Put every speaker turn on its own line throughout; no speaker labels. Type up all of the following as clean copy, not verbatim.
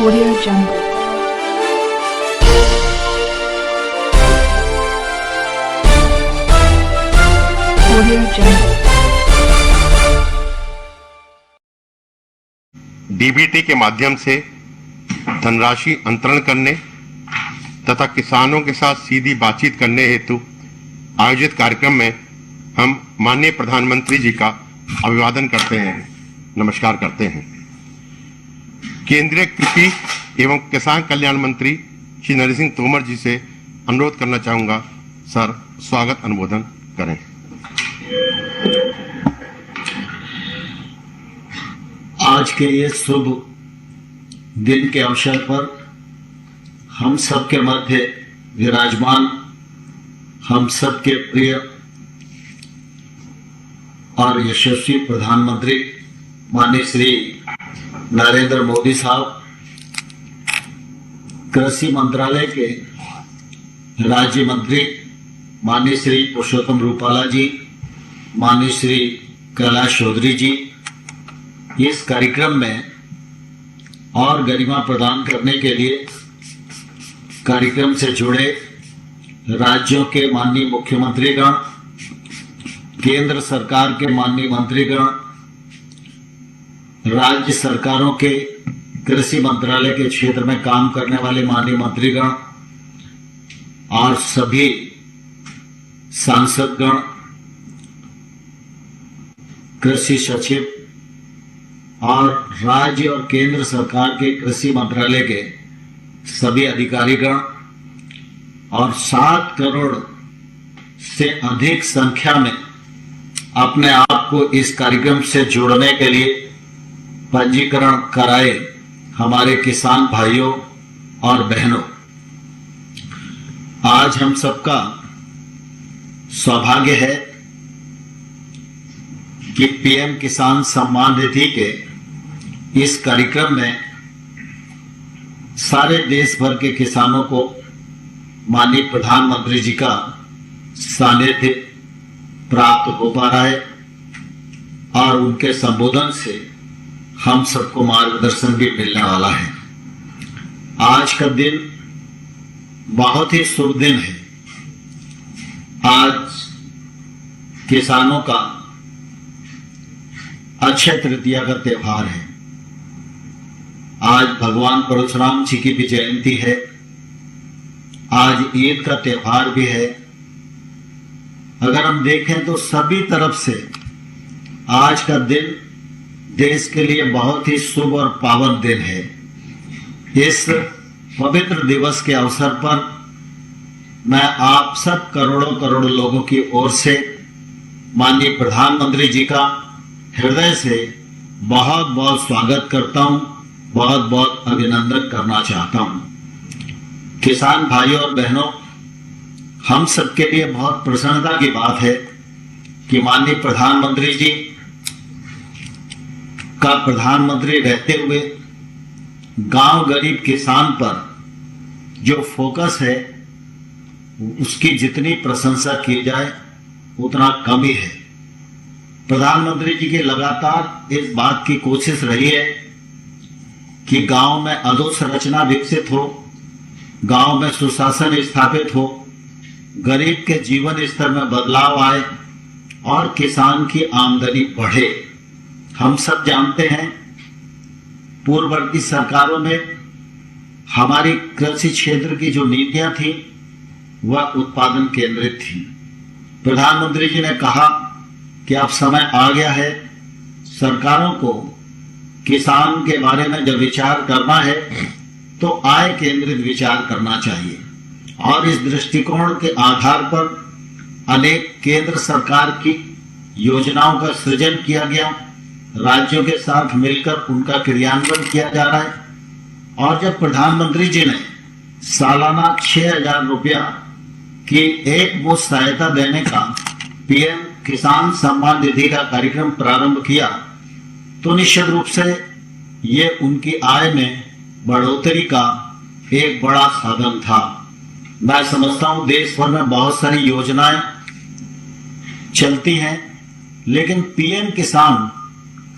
Audio Jungle. Audio Jungle.
DBT के माध्यम से धनराशि अंतरण करने तथा किसानों के साथ सीधी बातचीत करने हेतु आयोजित कार्यक्रम में हम माननीय प्रधानमंत्री जी का अभिवादन करते हैं, नमस्कार करते हैं। केंद्रीय कृषि एवं किसान कल्याण मंत्री श्री नरेंद्र सिंह तोमर जी से अनुरोध करना चाहूंगा, सर स्वागत अनुमोदन करें।
आज के ये शुभ दिन के अवसर पर हम सबके मध्य विराजमान हम सबके प्रिय और यशस्वी प्रधानमंत्री माननीय श्री नरेंद्र मोदी साहब, कृषि मंत्रालय के राज्य मंत्री माननीय श्री पुरुषोत्तम रूपाला जी, माननीय श्री कैलाश चौधरी जी, इस कार्यक्रम में और गरिमा प्रदान करने के लिए कार्यक्रम से जुड़े राज्यों के माननीय मुख्यमंत्रीगण, केंद्र सरकार के माननीय मंत्रीगण, राज्य सरकारों के कृषि मंत्रालय के क्षेत्र में काम करने वाले माननीय मंत्रीगण और सभी सांसदगण, कृषि सचिव और राज्य और केंद्र सरकार के कृषि मंत्रालय के सभी अधिकारीगण और 7 करोड़ से अधिक संख्या में अपने आप को इस कार्यक्रम से जोड़ने के लिए पंजीकरण कराए हमारे किसान भाइयों और बहनों, आज हम सबका सौभाग्य है कि पीएम किसान सम्मान निधि के इस कार्यक्रम में सारे देश भर के किसानों को माननीय प्रधानमंत्री जी का सानिध्य प्राप्त हो पा रहा है और उनके संबोधन से हम सबको मार्गदर्शन भी मिलने वाला है। आज का दिन बहुत ही शुभ दिन है। आज किसानों का अक्षय तृतीया का त्योहार है। आज भगवान परशुराम जी की भी जयंती है। आज ईद का त्योहार भी है। अगर हम देखें तो सभी तरफ से आज का दिन देश के लिए बहुत ही शुभ और पावन दिन है। इस पवित्र दिवस के अवसर पर मैं आप सब करोड़ों करोड़ लोगों की ओर से माननीय प्रधानमंत्री जी का हृदय से बहुत बहुत स्वागत करता हूं, बहुत बहुत अभिनंदन करना चाहता हूं। किसान भाइयों और बहनों, हम सबके लिए बहुत प्रसन्नता की बात है कि माननीय प्रधानमंत्री जी का प्रधानमंत्री रहते हुए गांव गरीब किसान पर जो फोकस है उसकी जितनी प्रशंसा की जाए उतना कम ही है। प्रधानमंत्री जी की लगातार इस बात की कोशिश रही है कि गांव में अधोसंरचना विकसित हो, गांव में सुशासन स्थापित हो, गरीब के जीवन स्तर में बदलाव आए और किसान की आमदनी बढ़े। हम सब जानते हैं पूर्ववर्ती सरकारों में हमारी कृषि क्षेत्र की जो नीतियां थी वह उत्पादन केंद्रित थी। प्रधानमंत्री जी ने कहा कि अब समय आ गया है सरकारों को किसान के बारे में जब विचार करना है तो आय केंद्रित विचार करना चाहिए और इस दृष्टिकोण के आधार पर अनेक केंद्र सरकार की योजनाओं का सृजन किया गया, राज्यों के साथ मिलकर उनका क्रियान्वयन किया जा रहा है। और जब प्रधानमंत्री जी ने सालाना 6,000 रुपया की एक मुश्त सहायता देने का पीएम किसान सम्मान निधि का कार्यक्रम प्रारंभ किया तो निश्चित रूप से ये उनकी आय में बढ़ोतरी का एक बड़ा साधन था। मैं समझता हूं देश भर में बहुत सारी योजनाएं चलती हैं, लेकिन पीएम किसान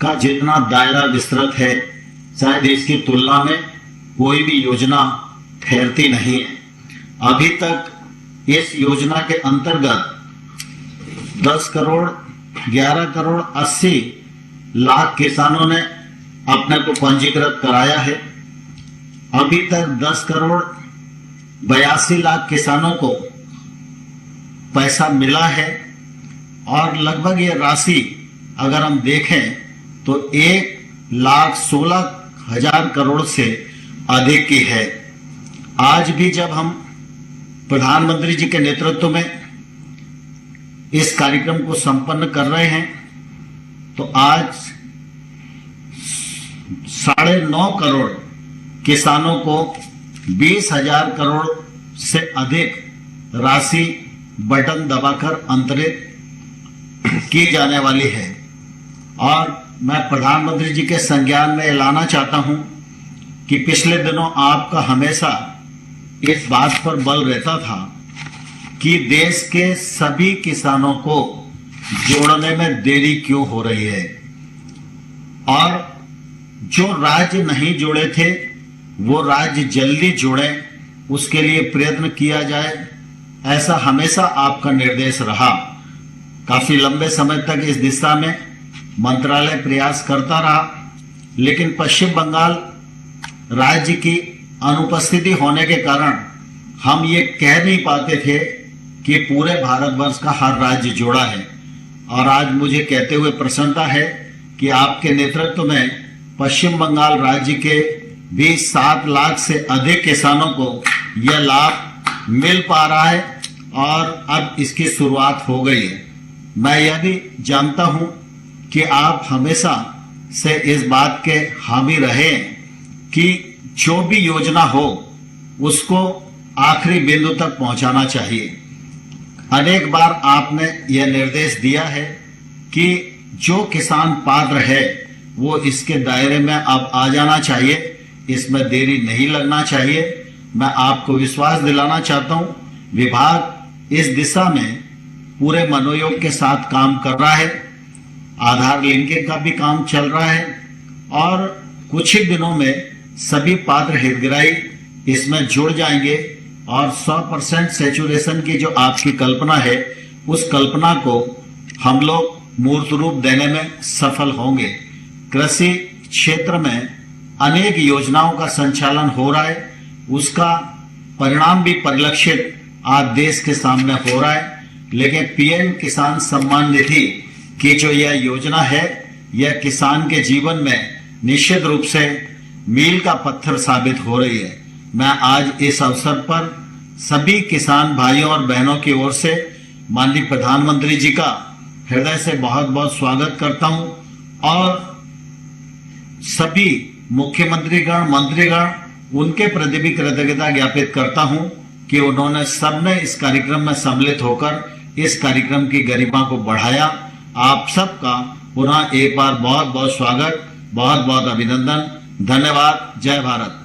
का जितना दायरा विस्तृत है शायद इसकी तुलना में कोई भी योजना ठहरती नहीं है। अभी तक इस योजना के अंतर्गत 10 करोड़ 11 करोड़ 80 लाख किसानों ने अपने को पंजीकृत कराया है। अभी तक 10 करोड़ 82 लाख किसानों को पैसा मिला है और लगभग ये राशि अगर हम देखें तो 1,16,000 करोड़ से अधिक की है। आज भी जब हम प्रधानमंत्री जी के नेतृत्व में इस कार्यक्रम को संपन्न कर रहे हैं तो आज 9.5 करोड़ किसानों को 20,000 करोड़ से अधिक राशि बटन दबाकर अंतरित की जाने वाली है। और मैं प्रधानमंत्री जी के संज्ञान में लाना चाहता हूं कि पिछले दिनों आपका हमेशा इस बात पर बल रहता था कि देश के सभी किसानों को जोड़ने में देरी क्यों हो रही है, और जो राज्य नहीं जुड़े थे वो राज्य जल्दी जुड़े, उसके लिए प्रयत्न किया जाए, ऐसा हमेशा आपका निर्देश रहा। काफी लंबे समय तक इस दिशा में मंत्रालय प्रयास करता रहा, लेकिन पश्चिम बंगाल राज्य की अनुपस्थिति होने के कारण हम ये कह नहीं पाते थे कि पूरे भारतवर्ष का हर राज्य जुड़ा है। और आज मुझे कहते हुए प्रसन्नता है कि आपके नेतृत्व में पश्चिम बंगाल राज्य के भी 7 लाख से अधिक किसानों को यह लाभ मिल पा रहा है और अब इसकी शुरुआत हो गई है। मैं यह भी जानता हूं कि आप हमेशा से इस बात के हामी रहे कि जो भी योजना हो उसको आखिरी बिंदु तक पहुंचाना चाहिए। अनेक बार आपने यह निर्देश दिया है कि जो किसान पात्र है वो इसके दायरे में अब आ जाना चाहिए, इसमें देरी नहीं लगना चाहिए। मैं आपको विश्वास दिलाना चाहता हूं, विभाग इस दिशा में पूरे मनोयोग के साथ काम कर रहा है। आधार लिंकिंग का भी काम चल रहा है और कुछ ही दिनों में सभी पात्र हितग्राही इसमें जुड़ जाएंगे और 100% सैचुरेशन की जो आपकी कल्पना है उस कल्पना को हम लोग मूर्त रूप देने में सफल होंगे। कृषि क्षेत्र में अनेक योजनाओं का संचालन हो रहा है, उसका परिणाम भी परिलक्षित आज देश के सामने हो रहा है। लेकिन पीएम किसान सम्मान निधि की जो यह योजना है यह किसान के जीवन में निश्चित रूप से मील का पत्थर साबित हो रही है। मैं आज इस अवसर पर सभी किसान भाइयों और बहनों की ओर से माननीय प्रधानमंत्री जी का हृदय से बहुत बहुत स्वागत करता हूं और सभी मुख्यमंत्रीगण मंत्रीगण उनके प्रति भी कृतज्ञता ज्ञापित करता हूं कि उन्होंने सबने इस कार्यक्रम में सम्मिलित होकर इस कार्यक्रम की गरिमा को बढ़ाया। आप सबका पुनः एक बार बहुत बहुत स्वागत, बहुत बहुत अभिनंदन, धन्यवाद। जय भारत।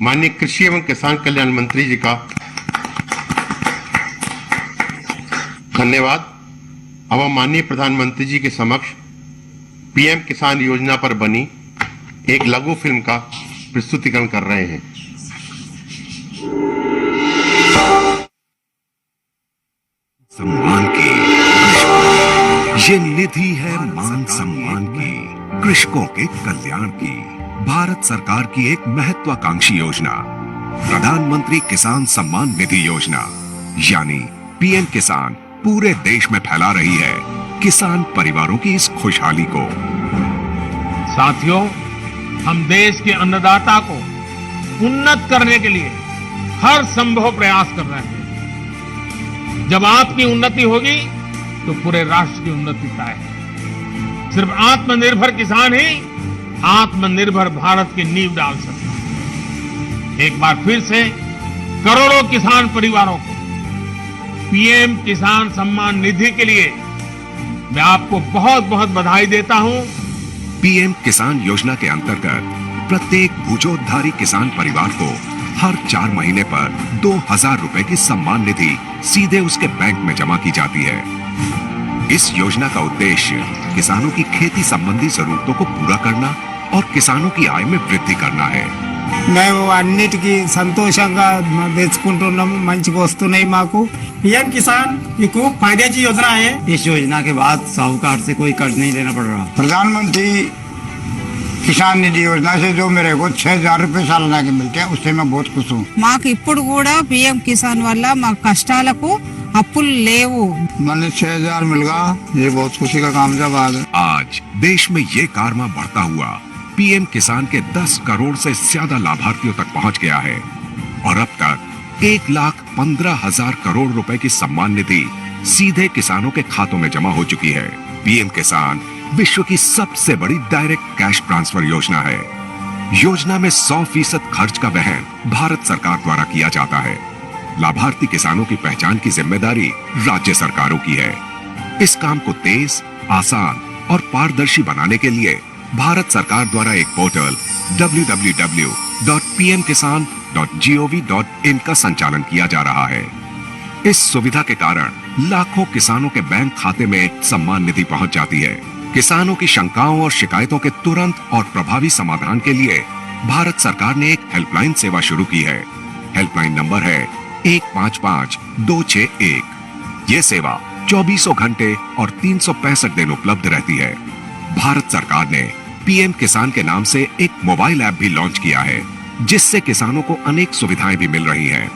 माननीय कृषि एवं किसान कल्याण मंत्री जी का धन्यवाद। अब हम माननीय प्रधानमंत्री जी के समक्ष पीएम किसान योजना पर बनी एक लघु फिल्म का प्रस्तुतिकरण कर रहे हैं।
सम्मान की ये निधि है मान सम्मान की, कृषकों के कल्याण की। भारत सरकार की एक महत्वाकांक्षी योजना प्रधानमंत्री किसान सम्मान निधि योजना यानी पीएम किसान पूरे देश में फैला रही है किसान परिवारों की इस खुशहाली को।
साथियों, हम देश के अन्नदाता को उन्नत करने के लिए हर संभव प्रयास कर रहे हैं। जब आपकी उन्नति होगी तो पूरे राष्ट्र की उन्नति तय है। सिर्फ आत्मनिर्भर किसान ही आत्मनिर्भर भारत की नींव डाल सकता है। एक बार फिर से करोड़ों किसान परिवारों को पीएम किसान सम्मान निधि के लिए मैं आपको बहुत बहुत बधाई देता हूं।
पीएम किसान योजना के अंतर्गत प्रत्येक भूजोद्धारी किसान परिवार को हर 4 महीने पर 2,000 रुपए की सम्मान निधि सीधे उसके बैंक में जमा की जाती है। इस योजना का उद्देश्य किसानों की खेती संबंधी जरूरतों को पूरा करना और किसानों की आय में वृद्धि करना है।
మేము అన్నిటికీ సంతోషంగా తెచ్చుకుంటున్నాము, మంచిగా వస్తున్నాయి మాకు।
पीएम किसान ये खूब फायद्याची योजना आहे।
इस योजना के बाद साहूकार से कोई कर्ज नहीं लेना पड़ रहा।
प्रधानमंत्री किसान निधि योजना से जो मेरे को 6,000 रुपये सालाना के मिलते हैं, उससे मैं बहुत खुश हूँ।
మాకు ఇప్పుడు కూడా పిఎం కిసాన్ వల్ల మా కష్టాలకు అప్పులు లేవు।
मैंने 6,000 मिल गया, ये बहुत खुशी का काम जब आ गया।
आज देश में ये कारवां बढ़ता हुआ पीएम किसान के 10 करोड़ से ज्यादा लाभार्थियों तक पहुंच गया है और अब तक 1,15,000 करोड़ रुपए की सम्मान निधि सीधे किसानों के खातों में जमा हो चुकी है। पीएम किसान विश्व की सबसे बड़ी डायरेक्ट कैश ट्रांसफर योजना है। योजना में 100% खर्च का वहन भारत सरकार द्वारा किया जाता है। लाभार्थी किसानों की पहचान की जिम्मेदारी राज्य सरकारों की है। इस काम को तेज, आसान और पारदर्शी बनाने के लिए भारत सरकार द्वारा एक पोर्टल www.pmkisan.gov.in का संचालन किया जा रहा है। इस सुविधा के कारण लाखों किसानों के बैंक खाते में सम्मान निधि पहुंच जाती है। किसानों की शंकाओं और शिकायतों के तुरंत और प्रभावी समाधान के लिए भारत सरकार ने एक हेल्पलाइन सेवा शुरू की है। हेल्पलाइन नंबर है 155-261। ये सेवा 24 घंटे और 365 दिन उपलब्ध रहती है। भारत सरकार ने पीएम किसान के नाम से एक मोबाइल ऐप भी लॉन्च किया है, जिससे किसानों को अनेक सुविधाएं भी मिल रही हैं।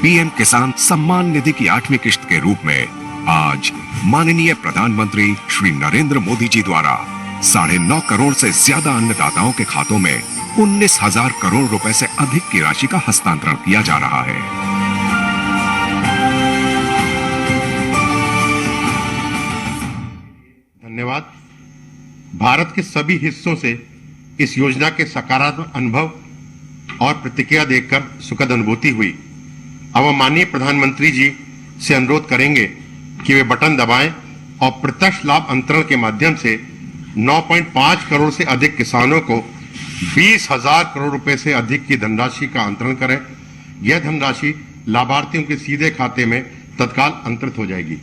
पीएम किसान सम्मान निधि की 8वीं किश्त के रूप में आज माननीय प्रधानमंत्री श्री नरेंद्र मोदी जी द्वारा 9.5 करोड़ से ज्यादा अन्नदाताओं के खातों में 19,000 करोड़ रुपए से अधिक की राशि का हस्तांतरण किया जा रहा है।
धन्यवाद। भारत के सभी हिस्सों से इस योजना के सकारात्मक अनुभव और प्रतिक्रिया देखकर सुखद अनुभूति हुई। अब हम माननीय प्रधानमंत्री जी से अनुरोध करेंगे कि वे बटन दबाएं और प्रत्यक्ष लाभ अंतरण के माध्यम से 9.5 करोड़ से अधिक किसानों को 20,000 करोड़ रुपए से अधिक की धनराशि का अंतरण करें। यह धनराशि लाभार्थियों के सीधे खाते में तत्काल अंतरित हो जाएगी।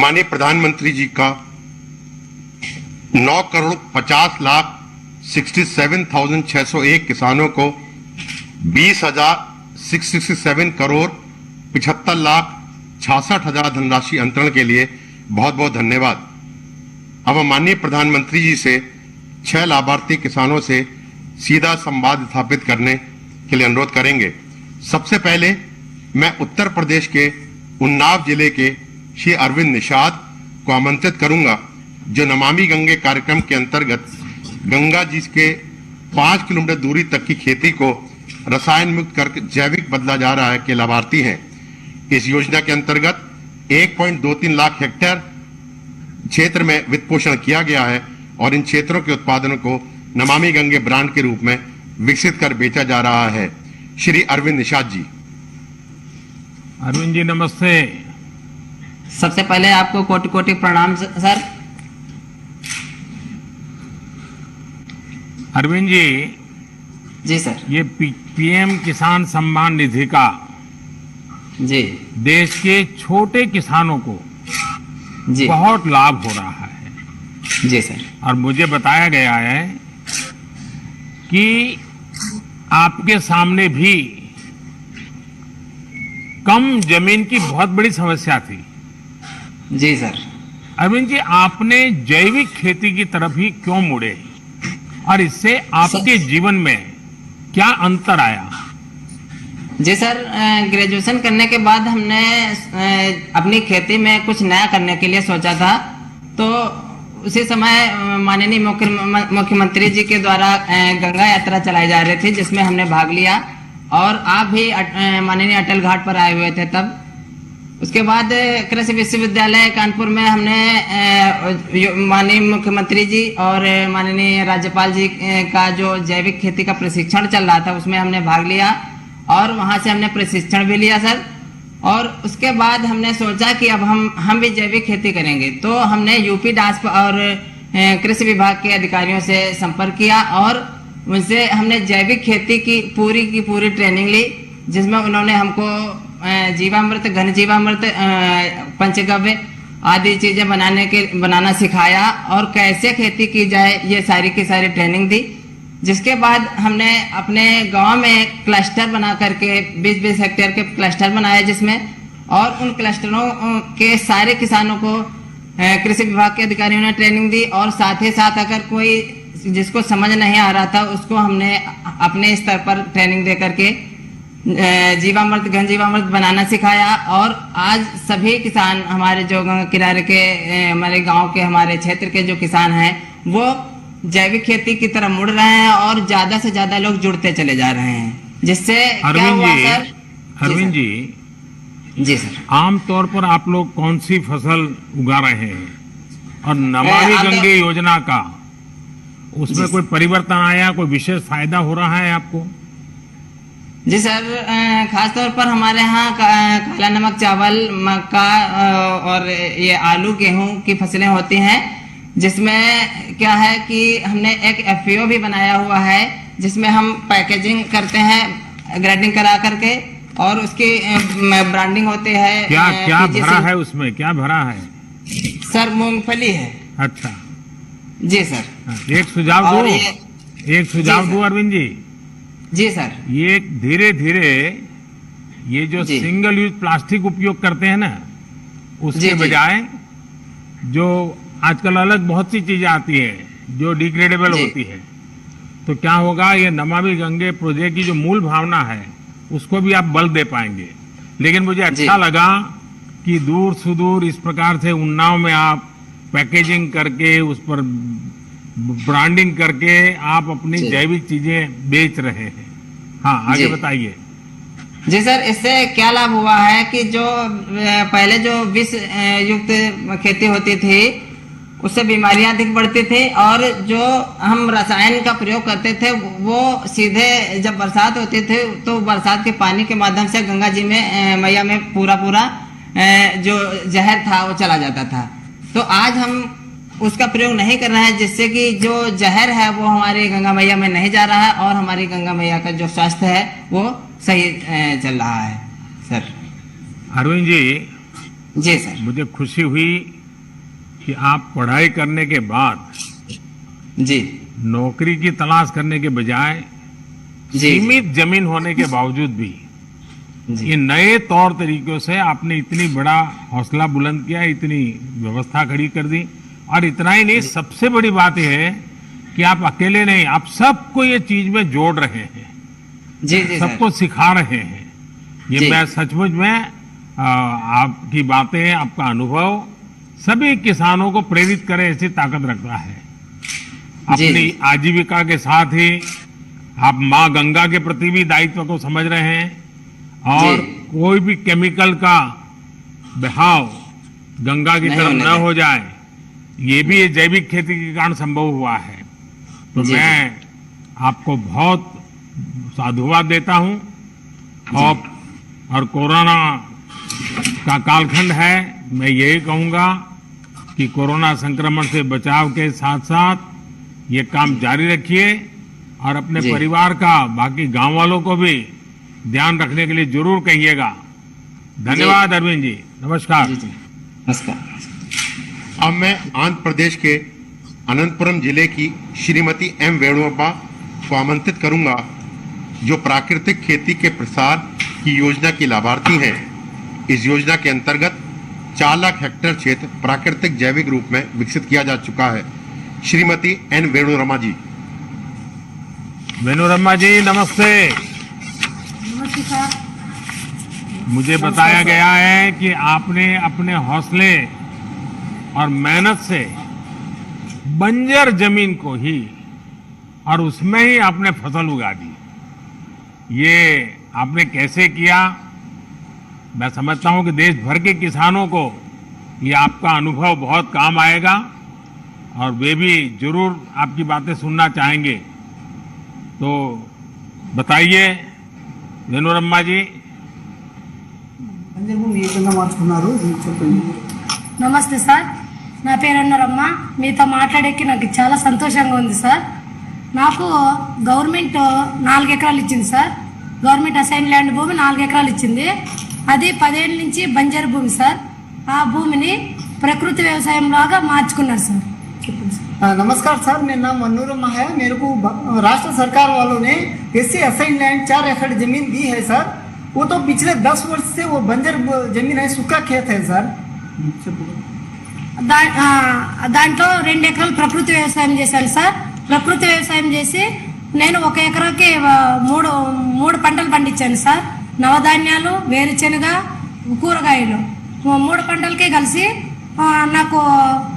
माननीय प्रधानमंत्री जी का 9,50,67,601 किसानों को 20,667 करोड़ 75,66,000 धनराशि अंतरण के लिए बहुत बहुत धन्यवाद। अब हम माननीय प्रधानमंत्री जी से 6 लाभार्थी किसानों से सीधा संवाद स्थापित करने के लिए अनुरोध करेंगे। सबसे पहले मैं उत्तर प्रदेश के उन्नाव जिले के श्री अरविंद निषाद को आमंत्रित करूंगा, जो नमामि गंगे कार्यक्रम के अंतर्गत गंगा जी के 5 किलोमीटर दूरी तक की खेती को रसायन मुक्त करके जैविक बदला जा रहा है के लाभार्थी हैं। इस योजना के अंतर्गत 1.23 लाख हेक्टेयर क्षेत्र में वित्त पोषण किया गया है और इन क्षेत्रों के उत्पादनों को नमामि गंगे ब्रांड के रूप में विकसित कर बेचा जा रहा है। श्री अरविंद निषाद जी।
अरविंद जी नमस्ते।
सबसे पहले आपको कोटि कोटि प्रणाम सर।
अरविंद जी
जी सर।
ये पीएम किसान सम्मान निधि का
जी
देश के छोटे किसानों को
जी
बहुत लाभ हो रहा है।
जी सर।
और मुझे बताया गया है कि आपके सामने भी कम जमीन की बहुत बड़ी समस्या थी।
जी सर।
अरविंद जी, आपने जैविक खेती की तरफ ही क्यों मुड़े और इससे आपके जीवन में क्या अंतर आया?
जी सर, ग्रेजुएशन करने के बाद हमने अपनी खेती में कुछ नया करने के लिए सोचा था, तो उसी समय माननीय मुख्यमंत्री जी के द्वारा गंगा यात्रा चलाई जा रही थी, जिसमें हमने भाग लिया और आप भी माननीय अटल घाट पर आए हुए थे तब। उसके बाद कृषि विश्वविद्यालय कानपुर में हमने माननीय मुख्यमंत्री जी और माननीय राज्यपाल जी का जो जैविक खेती का प्रशिक्षण चल रहा था उसमें हमने भाग लिया और वहां से हमने प्रशिक्षण भी लिया सर। और उसके बाद हमने सोचा कि अब हम भी जैविक खेती करेंगे, तो हमने यूपी डास्प और कृषि विभाग के अधिकारियों से संपर्क किया और उनसे हमने जैविक खेती की पूरी ट्रेनिंग ली, जिसमें उन्होंने हमको जीवामृत, घन जीवामृत, पंचगव्य आदि चीजें बनाना सिखाया और कैसे खेती की जाए ये सारी की सारी ट्रेनिंग दी। जिसके बाद हमने अपने गांव में क्लस्टर बना करके 20-20 हेक्टेयर के क्लस्टर बनाए, जिसमें और उन क्लस्टरों के सारे किसानों को कृषि विभाग के अधिकारियों ने ट्रेनिंग दी और साथ ही साथ अगर कोई जिसको समझ नहीं आ रहा था उसको हमने अपने स्तर पर ट्रेनिंग दे करके जीवामृत, घन जीवामृत बनाना सिखाया। और आज सभी किसान हमारे जो किनारे के हमारे गांव के हमारे क्षेत्र के जो किसान हैं वो जैविक खेती की तरफ मुड़ रहे हैं और ज्यादा से ज्यादा लोग जुड़ते चले जा रहे हैं, जिससे क्या हुआ सर?
अरविंद जी
सर,
आमतौर पर आप लोग कौन सी फसल उगा रहे हैं और नमामि गंगे योजना का उसमें कोई परिवर्तन आया, कोई विशेष फायदा हो रहा है आपको?
जी सर, खासतौर पर हमारे यहाँ काला नमक चावल, मक्का और ये आलू गेहूं की फसलें होती हैं, जिसमें क्या है कि हमने एक FPO भी बनाया हुआ है जिसमें हम पैकेजिंग करते हैं ग्रेडिंग करा करके और उसकी ब्रांडिंग होती है।
क्या भरा है उसमें, क्या भरा है?
सर मूंगफली है।
अच्छा
जी सर।
एक सुझाव दो अरविंद जी।
जी सर।
ये धीरे धीरे ये जो सिंगल यूज प्लास्टिक उपयोग करते हैं ना, उसके बजाय जो आजकल अलग बहुत सी चीजें आती है जो डिग्रेडेबल होती है, तो क्या होगा, ये नमामि गंगे प्रोजेक्ट की जो मूल भावना है उसको भी आप बल दे पाएंगे। लेकिन मुझे अच्छा लगा कि दूर सुदूर इस प्रकार से उन्नाव में आप पैकेजिंग करके उस पर ब्रांडिंग करके आप अपनी जैविक चीजें बेच रहे हैं। हाँ, आगे बताइए।
जी सर, इससे क्या लाभ हुआ है कि जो पहले जो विष युक्त खेती होती थी उससे बीमारियां अधिक बढ़ती थी और जो हम रसायन का प्रयोग करते थे वो सीधे जब बरसात होती थी तो बरसात के पानी के माध्यम से गंगा जी में मैया में पूरा जो जहर था वो चला जाता था। तो आज हम उसका प्रयोग नहीं कर रहे हैं, जिससे कि जो जहर है वो हमारी गंगा मैया में नहीं जा रहा है और हमारी गंगा मैया का जो स्वास्थ्य है वो सही चल रहा है। सर
अरविंद जी
सर,
मुझे खुशी हुई कि आप पढ़ाई करने के बाद नौकरी की तलाश करने के बजाय सीमित जमीन होने के बावजूद भी ये नए तौर तरीकों से आपने इतनी बड़ा हौसला बुलंद किया, इतनी व्यवस्था खड़ी कर दी। और इतना ही नहीं, सबसे बड़ी बात यह है कि आप अकेले नहीं, आप सबको ये चीज में जोड़ रहे हैं, सबको सिखा रहे हैं। ये मैं सचमुच में आपकी बातें, आपका अनुभव सभी किसानों को प्रेरित करे ऐसी ताकत रखता है। अपनी आजीविका के साथ ही आप माँ गंगा के प्रति भी दायित्व को समझ रहे हैं और कोई भी केमिकल का बहाव गंगा की तरफ न हो जाए, ये भी जैविक खेती के कारण संभव हुआ है। तो मैं आपको बहुत साधुवाद देता हूं। और कोरोना का कालखंड है, मैं यही कहूंगा कि कोरोना संक्रमण से बचाव के साथ साथ ये काम जारी रखिए और अपने परिवार का, बाकी गांव वालों को भी ध्यान रखने के लिए जरूर कहिएगा। धन्यवाद अरविंद जी, नमस्कार।
नमस्कार।
अब मैं आंध्र प्रदेश के अनंतपुरम जिले की श्रीमती M वेणुअप्पा को आमंत्रित करूंगा, जो प्राकृतिक खेती के प्रसार की योजना की लाभार्थी हैं। इस योजना के अंतर्गत 4 लाख हेक्टेयर क्षेत्र प्राकृतिक जैविक रूप में विकसित किया जा चुका है। श्रीमती N वेणुरमा जी।
वेणुरमा जी नमस्ते। मुझे बताया गया है कि आपने अपने हौसले और मेहनत से बंजर जमीन को ही और उसमें ही आपने फसल उगा दी। ये आपने कैसे किया मैं समझता हूं कि देश भर के किसानों को ये आपका अनुभव बहुत काम आएगा और वे भी जरूर आपकी बातें सुनना चाहेंगे। तो बताइए वेणुरम्मा जी।
నమస్తే సార్, నా పేరు అన్నరమ్మ. మీతో మాట్లాడేకి నాకు చాలా సంతోషంగా ఉంది సార్. నాకు గవర్నమెంట్ 4 ఎకరాలు ఇచ్చింది సార్. గవర్నమెంట్ అసైన్ ల్యాండ్ భూమి 4 ఎకరాలు ఇచ్చింది. అది 10 ఏళ్ళ నుంచి బంజరు భూమి సార్. ఆ భూమిని ప్రకృతి వ్యవసాయం లాగా మార్చుకున్నారు సార్. చెప్పండి సార్.
नमस्कार सर, मेरा नाम मनोरमा है। मेरे को राष्ट्र सरकार वालों ने एससी असाइन लैंड 4 एकड़ जमीन दी है सर। वो तो पिछले 10 वर्ष से वो बंजर जमीन है, सूखा खेत है सर।
దాంట్లో 2 ఎకరాలు ప్రకృతి వ్యవసాయం చేశాను సార్. ప్రకృతి వ్యవసాయం చేసి నేను 1 ఎకరాకి 3 పంటలు పండించాను సార్. నవధాన్యాలు, వేరుశెనగ, కూరగాయలు 3 పంటలకే కలిసి నాకు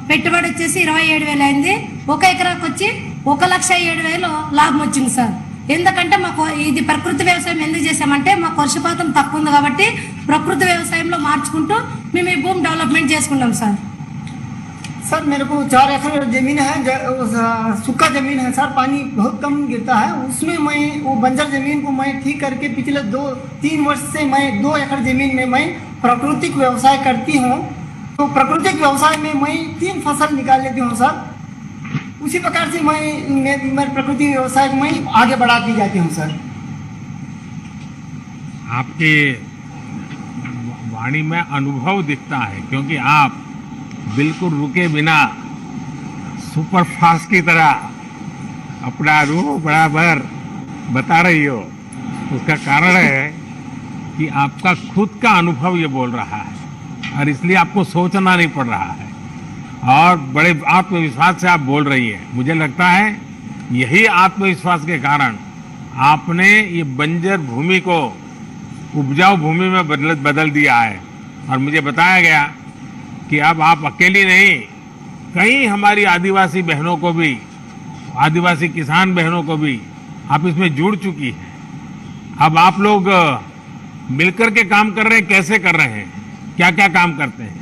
పెట్టుబడి వచ్చేసి 27,000 అయింది. 1 ఎకరాకి వచ్చి 1,07,000 లాభం వచ్చింది సార్. ఎందుకంటే మాకు ఇది ప్రకృతి వ్యవసాయం ఎందుకు చేసామంటే మాకు వర్షపాతం తక్కువ ఉంది కాబట్టి ప్రకృతి వ్యవసాయంలో మార్చుకుంటూ మేము ఈ భూమి డెవలప్మెంట్ చేసుకున్నాం సార్.
सर मेरे को 4 एकड़ जमीन है, सूखा जमीन है सर, पानी बहुत कम गिरता है। उसमें मैं वो बंजर जमीन को मैं ठीक करके पिछले 2-3 वर्ष से मैं 2 एकड़ जमीन में मैं प्राकृतिक व्यवसाय करती हूँ। तो प्राकृतिक व्यवसाय में मैं 3 फसल निकाल लेती हूँ सर। उसी प्रकार से मैं प्रकृति व्यवसाय में आगे बढ़ाती जाती हूँ सर।
आपके वाणी में अनुभव दिखता है, क्योंकि आप बिल्कुल रुके बिना सुपर फास्ट की तरह अपना रूह बराबर बता रही हो। उसका कारण है कि आपका खुद का अनुभव ये बोल रहा है और इसलिए आपको सोचना नहीं पड़ रहा है और बड़े आत्मविश्वास से आप बोल रही है। मुझे लगता है यही आत्मविश्वास के कारण आपने ये बंजर भूमि को उपजाऊ भूमि में बदल दिया है। और मुझे बताया गया कि अब आप अकेली नहीं, कई हमारी आदिवासी बहनों को भी, आदिवासी किसान बहनों को भी आप इसमें जुड़ चुकी है। अब आप लोग मिलकर के काम कर रहे हैं, कैसे कर रहे हैं, क्या क्या काम करते हैं?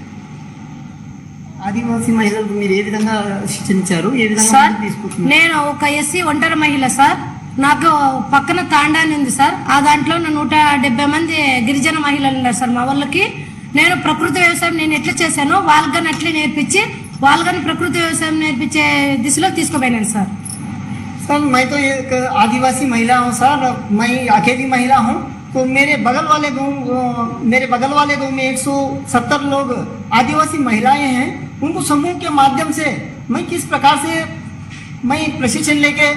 ఆదివాసీ మహిళలకు మీరు ఏ విధంగా శిక్షణ ఇచ్చారు, ఏ విధంగా
సార్
తీసుకుంటున్నారు?
నేను ఒక ఎస్సీ ఒంటరి మహిళ సార్. నాకు పక్కన తాండాని ఉంది సార్. ఆ దాంట్లో 170 మంది గిరిజన మహిళలు ఉన్నారు సార్. మా వాళ్ళకి నేను ప్రకృతి వ్యవసాయం నేను ఎట్లా చేశానో వాళ్ళని అట్లే నేర్పించి వాళ్ళని ప్రకృతి వ్యవసాయం నేర్పించే దిశలో తీసుకుపోయినాను సార్.
सर मैं तो एक आदिवासी महिला हूँ सर, मैं अकेली महिला हूँ। तो मेरे बगल वाले गांव में 170 लोग आदिवासी महिलाएं हैं। उनको समूह के माध्यम से मैं किस प्रकार से मैं प्रशिक्षण लेके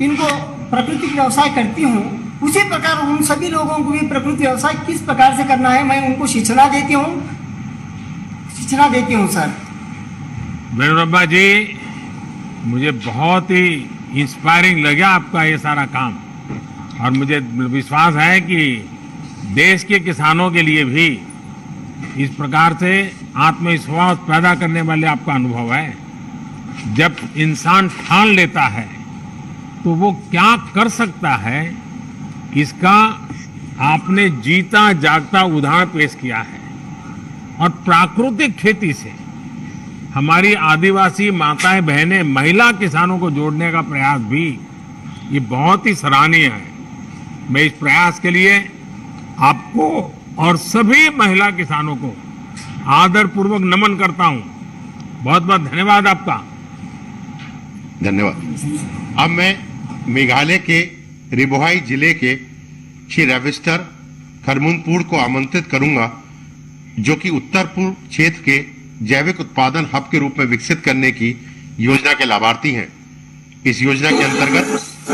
इनको प्राकृतिक व्यवसाय करती हूँ, उसी प्रकार उन सभी लोगों को भी प्रकृति व्यवसाय किस प्रकार से करना है मैं उनको शिक्षा देती हूँ सर।
वेणुरम्मा जी, मुझे बहुत ही इंस्पायरिंग लगा आपका ये सारा काम और मुझे विश्वास है कि देश के किसानों के लिए भी इस प्रकार से आत्मविश्वास पैदा करने वाले आपका अनुभव है। जब इंसान ठान लेता है तो वो क्या कर सकता है, इसका आपने जीता जागता उदाहरण पेश किया है। और प्राकृतिक खेती से हमारी आदिवासी माताएं बहनें महिला किसानों को जोड़ने का प्रयास भी ये बहुत ही सराहनीय है। मैं इस प्रयास के लिए आपको और सभी महिला किसानों को आदरपूर्वक नमन करता हूं। बहुत बहुत धन्यवाद आपका।
धन्यवाद। अब मैं मेघालय के रिबोहाई जिले के श्री रविस्टर खरमुनपुर को आमंत्रित करूंगा, जो कि उत्तर पूर्व क्षेत्र के जैविक उत्पादन हब के रूप में विकसित करने की योजना के लाभार्थी हैं। इस योजना के अंतर्गत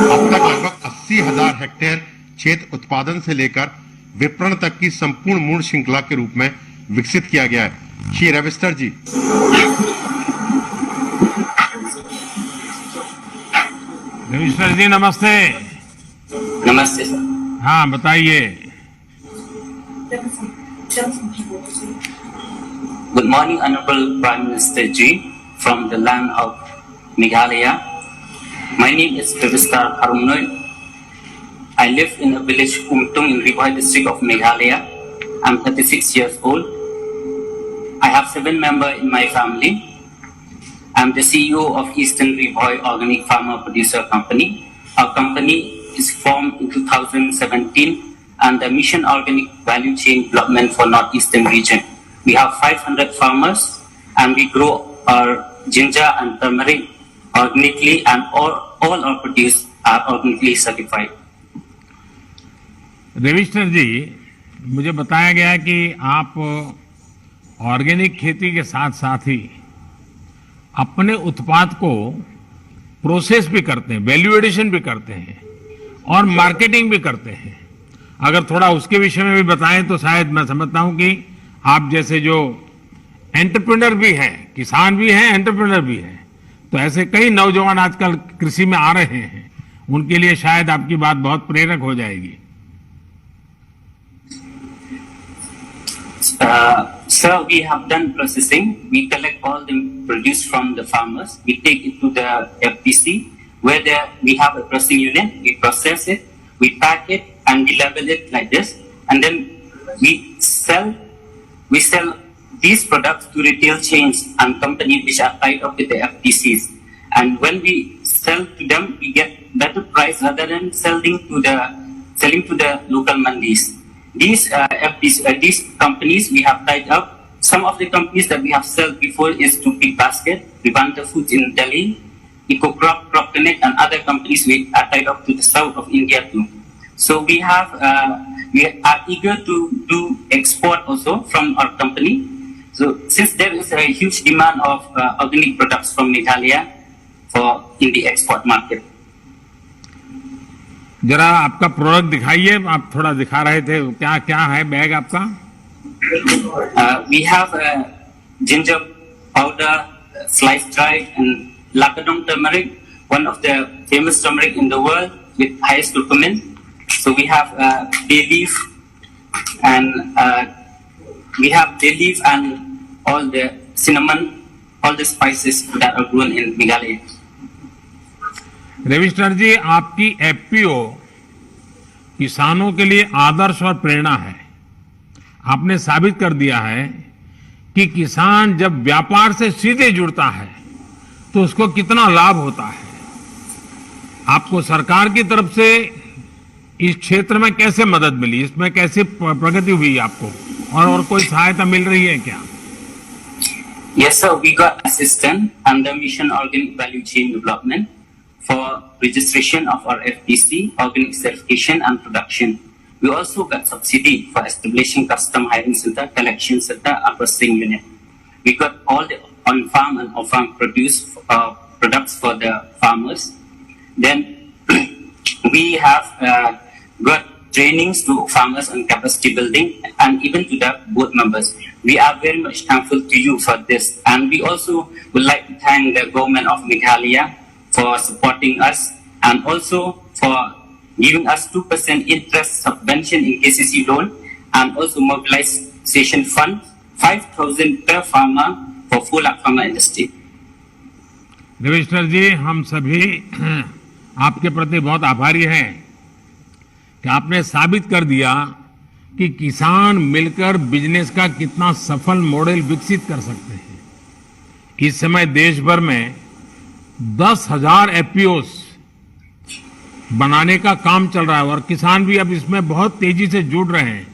अब तक लगभग 80,000 हेक्टेयर क्षेत्र उत्पादन से लेकर विपणन तक की संपूर्ण मूल श्रृंखला के रूप में विकसित किया गया है। श्री रविस्टर जी।
रविस्टर जी नमस्ते।
नमस्ते सर।
हाँ बताइए।
Good morning, Honorable Prime Minister Ji, from the land of Meghalaya. My name is Revistar Harumnoy. I live in a village Kumtung in Ribohai district of Meghalaya. I'm 36 years old. I have 7 members in my family. I'm the CEO of Eastern Rivoy Organic Farmer Producer Company. Our company is formed in 2017 and the Mission Organic Value Chain Development for Northeastern region. We have 500 farmers and we grow our ginger and turmeric organically, and all our produce are organically certified.
Ravishankar जी, मुझे बताया गया है कि आप organic खेती के साथ साथ ही अपने उत्पाद को प्रोसेस भी करते हैं, वैल्यू एडिशन भी करते हैं और मार्केटिंग भी करते हैं। अगर थोड़ा उसके विषय में भी बताएं तो शायद मैं समझता हूं कि आप जैसे जो एंटरप्रेन्योर भी हैं, किसान भी हैं, एंटरप्रेन्योर भी हैं, तो ऐसे कई नौजवान आजकल कृषि में आ रहे हैं, उनके लिए शायद आपकी बात बहुत प्रेरक हो जाएगी।
Sir, we have done processing. We collect all the produce from the farmers. We take it to the FPC, where we have a processing unit. We process it, we pack it, and we label it like this. And then we sell these products to retail chains and companies which are tied up with the FPCs. And when we sell to them, we get better price rather than selling to the local mandis. These companies we have tied up. Some of the companies that we have sold before is to Big Basket, Vivanta Foods in Delhi, EcoCrop, Crop Connect, and other companies we are tied up to the south of India too. So we are eager to do export also from our company. So since there is a huge demand of organic products from Meghalaya in the export market.
जरा आपका product दिखाइए, आप थोड़ा दिखा रहे थे, क्या क्या है बैग आपका?
We have ginger powder, sliced dried, and Lakadong turmeric, one of the famous turmeric in the world with highest curcumin. So we have bay leaf and all the cinnamon, all the spices that are grown in Meghalaya.
Ravishankar जी, आपकी FPO किसानों के लिए आदर्श और प्रेरणा है। आपने साबित कर दिया है कि किसान जब व्यापार से सीधे जुड़ता है तो उसको कितना लाभ होता है। आपको सरकार की तरफ से इस क्षेत्र में कैसे मदद मिली, इसमें कैसे प्रगति हुई आपको, और कोई सहायता मिल रही है क्या?
Yes sir, we got assistance under Mission Organic Value Chain Development for registration of our FPC, organic certification and production. We also got subsidy for establishing custom hiring center, collection center, and processing unit. We got all the on-farm and off-farm products for the farmers. Then we have got trainings to farmers on capacity building and even to the board members. We are very much thankful to you for this, and we also would like to thank the government of Meghalaya for supporting us and also for giving us 2% interest subvention in KCC loan, and also mobilization fund 5,000 per farmer for full farmer industry.
Ravishankar जी, हम सभी आपके प्रति बहुत आभारी हैं कि आपने साबित कर दिया कि किसान मिलकर बिजनेस का कितना सफल मॉडल विकसित कर सकते हैं। इस समय देश भर में 10,000 एफपीओस बनाने का काम चल रहा है और किसान भी अब इसमें बहुत तेजी से जुड़ रहे हैं।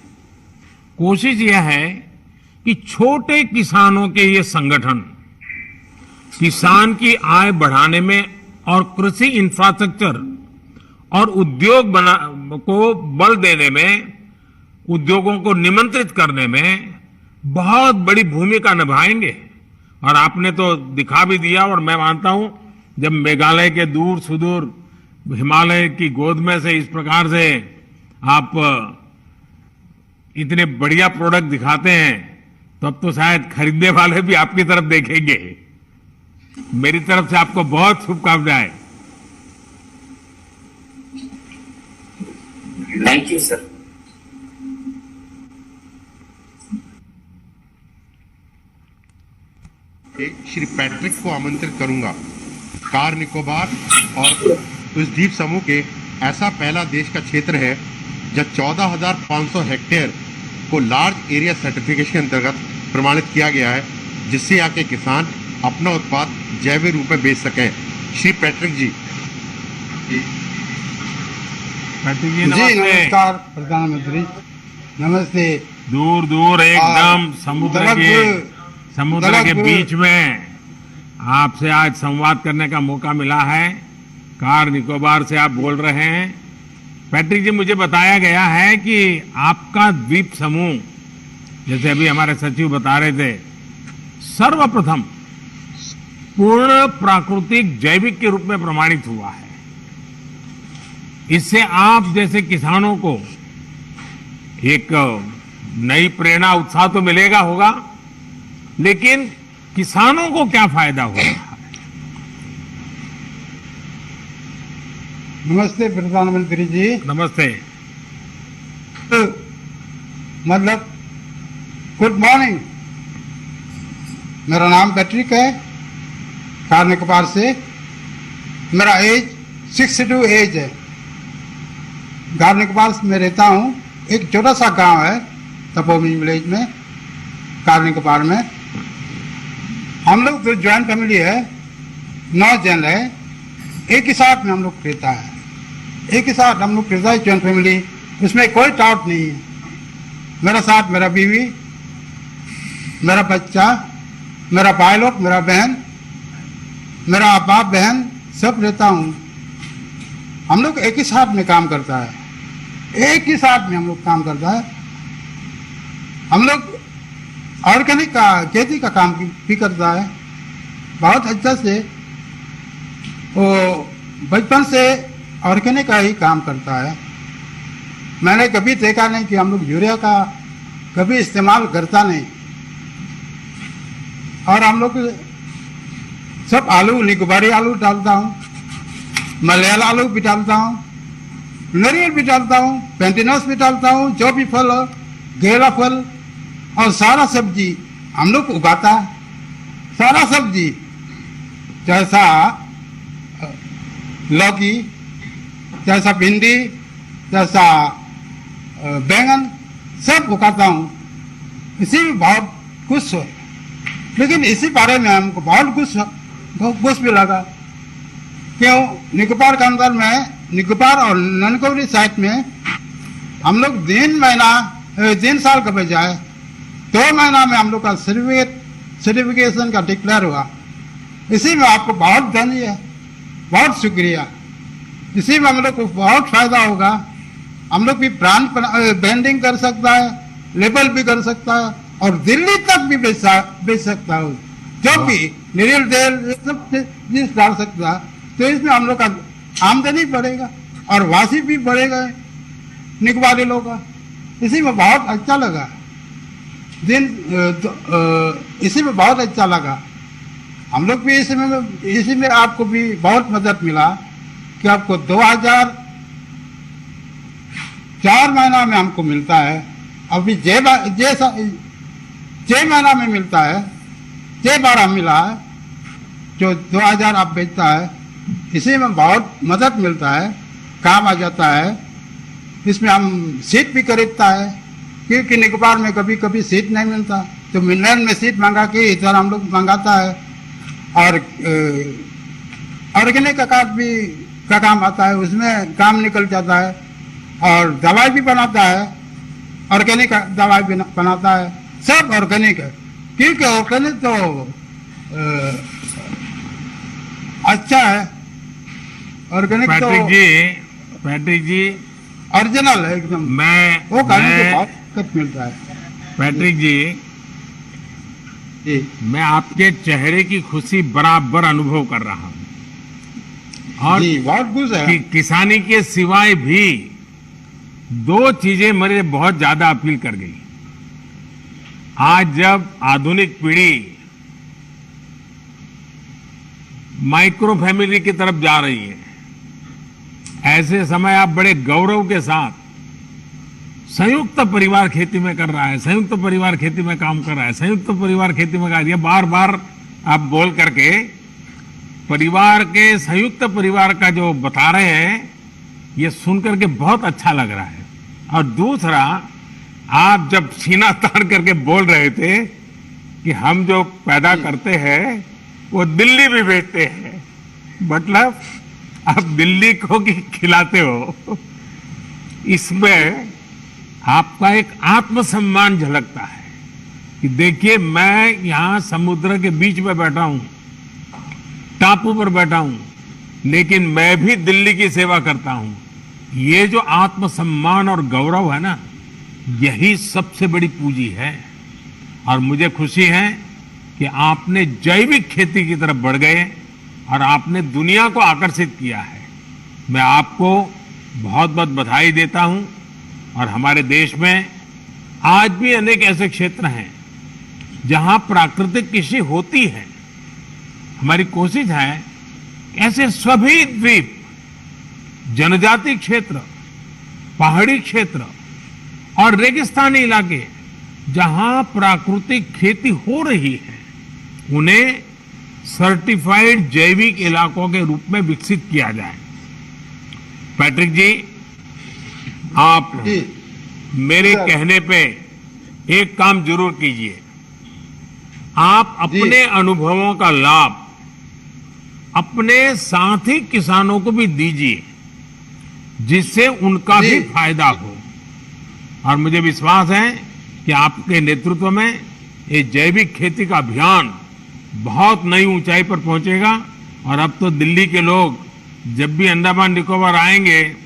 कोशिश यह है कि छोटे किसानों के ये संगठन किसान की आय बढ़ाने में और कृषि इंफ्रास्ट्रक्चर और उद्योग को बल देने में, उद्योगों को निमंत्रित करने में बहुत बड़ी भूमिका निभाएंगे। और आपने तो दिखा भी दिया, और मैं मानता हूं जब मेघालय के दूर सुदूर हिमालय की गोद में से इस प्रकार से आप इतने बढ़िया प्रोडक्ट दिखाते हैं, तब तो शायद खरीदने वाले भी आपकी तरफ देखेंगे। मेरी तरफ से आपको बहुत शुभकामनाएं।
Thank you sir.
Shri Patrick को आमंत्रित करूंगा। कार निकोबार और उस द्वीप समूह के ऐसा पहला देश का क्षेत्र है जब 14,500 हेक्टेयर को लार्ज एरिया सर्टिफिकेशन के अंतर्गत प्रमाणित किया गया है, जिससे यहाँ के किसान अपना उत्पाद जैविक रूप में बेच सकें। श्री पैट्रिक जी।
पैट्रिक जी
जी नमस्कार प्रधानमंत्री, नमस्ते।
दूर दूर एकदम समुद्र के बीच में आपसे आज संवाद करने का मौका मिला है। कार निकोबार से आप बोल रहे हैं। पैट्रिक जी, मुझे बताया गया है कि आपका द्वीप समूह, जैसे अभी हमारे सचिव बता रहे थे, सर्वप्रथम पूर्ण प्राकृतिक जैविक के रूप में प्रमाणित हुआ है। इससे आप जैसे किसानों को एक नई प्रेरणा, उत्साह तो मिलेगा होगा, लेकिन किसानों को क्या फायदा हो रहा है?
नमस्ते प्रधानमंत्री जी।
नमस्ते।
मतलब गुड मॉर्निंग। मेरा नाम पैट्रिक है, कार निकोबार से। मेरा एज 62 एज है। कार निकोबार में रहता हूँ। एक छोटा सा गांव है तपोमी विलेज में, कार निकोबार में। हम लोग तो ज्वाइंट फैमिली है, 9 जन है। एक ही साथ में हम लोग रहता है, एक ही साथ हम लोग रहता है ज्वाइंट फैमिली। उसमें कोई डाउट नहीं है। मेरा साथ मेरा बीवी, मेरा बच्चा, मेरा भाई लोग, मेरा बहन, मेरा बाप बहन सब रहता हूँ। हम लोग एक ही साथ में काम करता है, एक ही साथ में हम लोग काम करता है। हम लोग ऑर्गेनिक का खेती का काम भी करता है बहुत अच्छा से। वो बचपन से ऑर्गेनिक का ही काम करता है। मैंने कभी देखा नहीं कि हम लोग यूरिया का कभी इस्तेमाल करता नहीं। और हम लोग सब आलू, निकोबारी आलू डालता हूँ, मलयाल आलू भी डालता हूँ, नारियल भी डालता हूँ, पेंटिनस भी डालता हूँ, जो भी फल हो, गेला फल और सारा सब्जी हम लोग उगाता है। सारा सब्जी जैसा लौकी, जैसा भिंडी, जैसा बैंगन सब उगाता हूँ। इसी में बहुत खुश हो, लेकिन इसी बारे में हमको बहुत कुछ भी लगा। क्यों? निकोबार के अंदर में, निकोबार और ननकौरी साइड में हम लोग 3 साल के बजाय 2 महीना में हम लोग का सर्टिफिकेशन का डिक्लेयर हुआ। इसी में आपको बहुत धन्यवाद, बहुत शुक्रिया। इसी में हम लोग को बहुत फायदा होगा। हम लोग भी ब्रांड ब्रांडिंग कर सकता है, लेबल भी कर सकता है और दिल्ली तक भी बेच सकता है। जो भी नारियल तेल सब चीज डाल सकता है। तो इसमें हम लोग का आमदनी बढ़ेगा और वासी भी बढ़ेगा निकोबारी लोग का। इसी में बहुत अच्छा लगा इसी में बहुत अच्छा लगा। हम लोग भी इसी में आपको भी बहुत मदद मिला कि आपको 2004 महीना में हमको मिलता है। अभी 6 महीना में मिलता है, 6 बार हम मिला है। जो 2000 आप बेचता है, इसी में बहुत मदद मिलता है, काम आ जाता है। इसमें हम सीट भी खरीदता है, क्योंकि निकोबार में कभी कभी सीट नहीं मिलता, तो मिनरल में सीट मंगा के इधर हम लोग मंगाता है। और ऑर्गेनिक का कार्ड भी का काम आता है, उसमें काम निकल जाता है। और दवाई भी बनाता है, ऑर्गेनिक दवाई भी बनाता है, सब ऑर्गेनिक है। क्योंकि ऑर्गेनिक तो अच्छा है। ऑर्गेनिक तो
पैट्रिक जी
ओरिजिनल है एकदम। वो खाने से बहुत मिलता है।
पैट्रिक जी, मैं आपके चेहरे की खुशी बराबर अनुभव कर रहा हूँ। और
बहुत खुश है
कि किसानी के सिवाय भी 2 चीजें मेरे बहुत ज्यादा अपील कर गई। आज जब आधुनिक पीढ़ी माइक्रो फैमिली की तरफ जा रही है, ऐसे समय आप बड़े गौरव के साथ संयुक्त परिवार खेती में कर रहा है, संयुक्त परिवार खेती में काम कर रहा है, संयुक्त परिवार खेती में ये बार बार आप बोल करके परिवार के संयुक्त परिवार का जो बता रहे हैं, ये सुन करके बहुत अच्छा लग रहा है। और दूसरा, आप जब सीना तान करके बोल रहे थे कि हम जो पैदा करते हैं वो दिल्ली भी भेजते हैं, मतलब आप दिल्ली को भी खिलाते हो, इसमें आपका एक आत्मसम्मान झलकता है कि देखिए मैं यहां समुद्र के बीच में बैठा हूं, टापू पर बैठा हूं, लेकिन मैं भी दिल्ली की सेवा करता हूं। ये जो आत्मसम्मान और गौरव है ना, यही सबसे बड़ी पूंजी है। और मुझे खुशी है कि आपने जैविक खेती की तरफ बढ़ गए और आपने दुनिया को आकर्षित किया है। मैं आपको बहुत बहुत बधाई देता हूं। और हमारे देश में आज भी अनेक ऐसे क्षेत्र हैं जहां प्राकृतिक कृषि होती है। हमारी कोशिश है ऐसे सभी द्वीप, जनजाति क्षेत्र, पहाड़ी क्षेत्र और रेगिस्तानी इलाके जहां प्राकृतिक खेती हो रही है, उन्हें सर्टिफाइड जैविक इलाकों के रूप में विकसित किया जाए। पैट्रिक जी, आप मेरे कहने पे एक काम जरूर कीजिए। आप अपने अनुभवों का लाभ अपने साथी किसानों को भी दीजिए, जिससे उनका भी फायदा हो। और मुझे विश्वास है कि आपके नेतृत्व में ये जैविक खेती का अभियान बहुत नई ऊंचाई पर पहुंचेगा। और अब तो दिल्ली के लोग जब भी अंडमान निकोबार आएंगे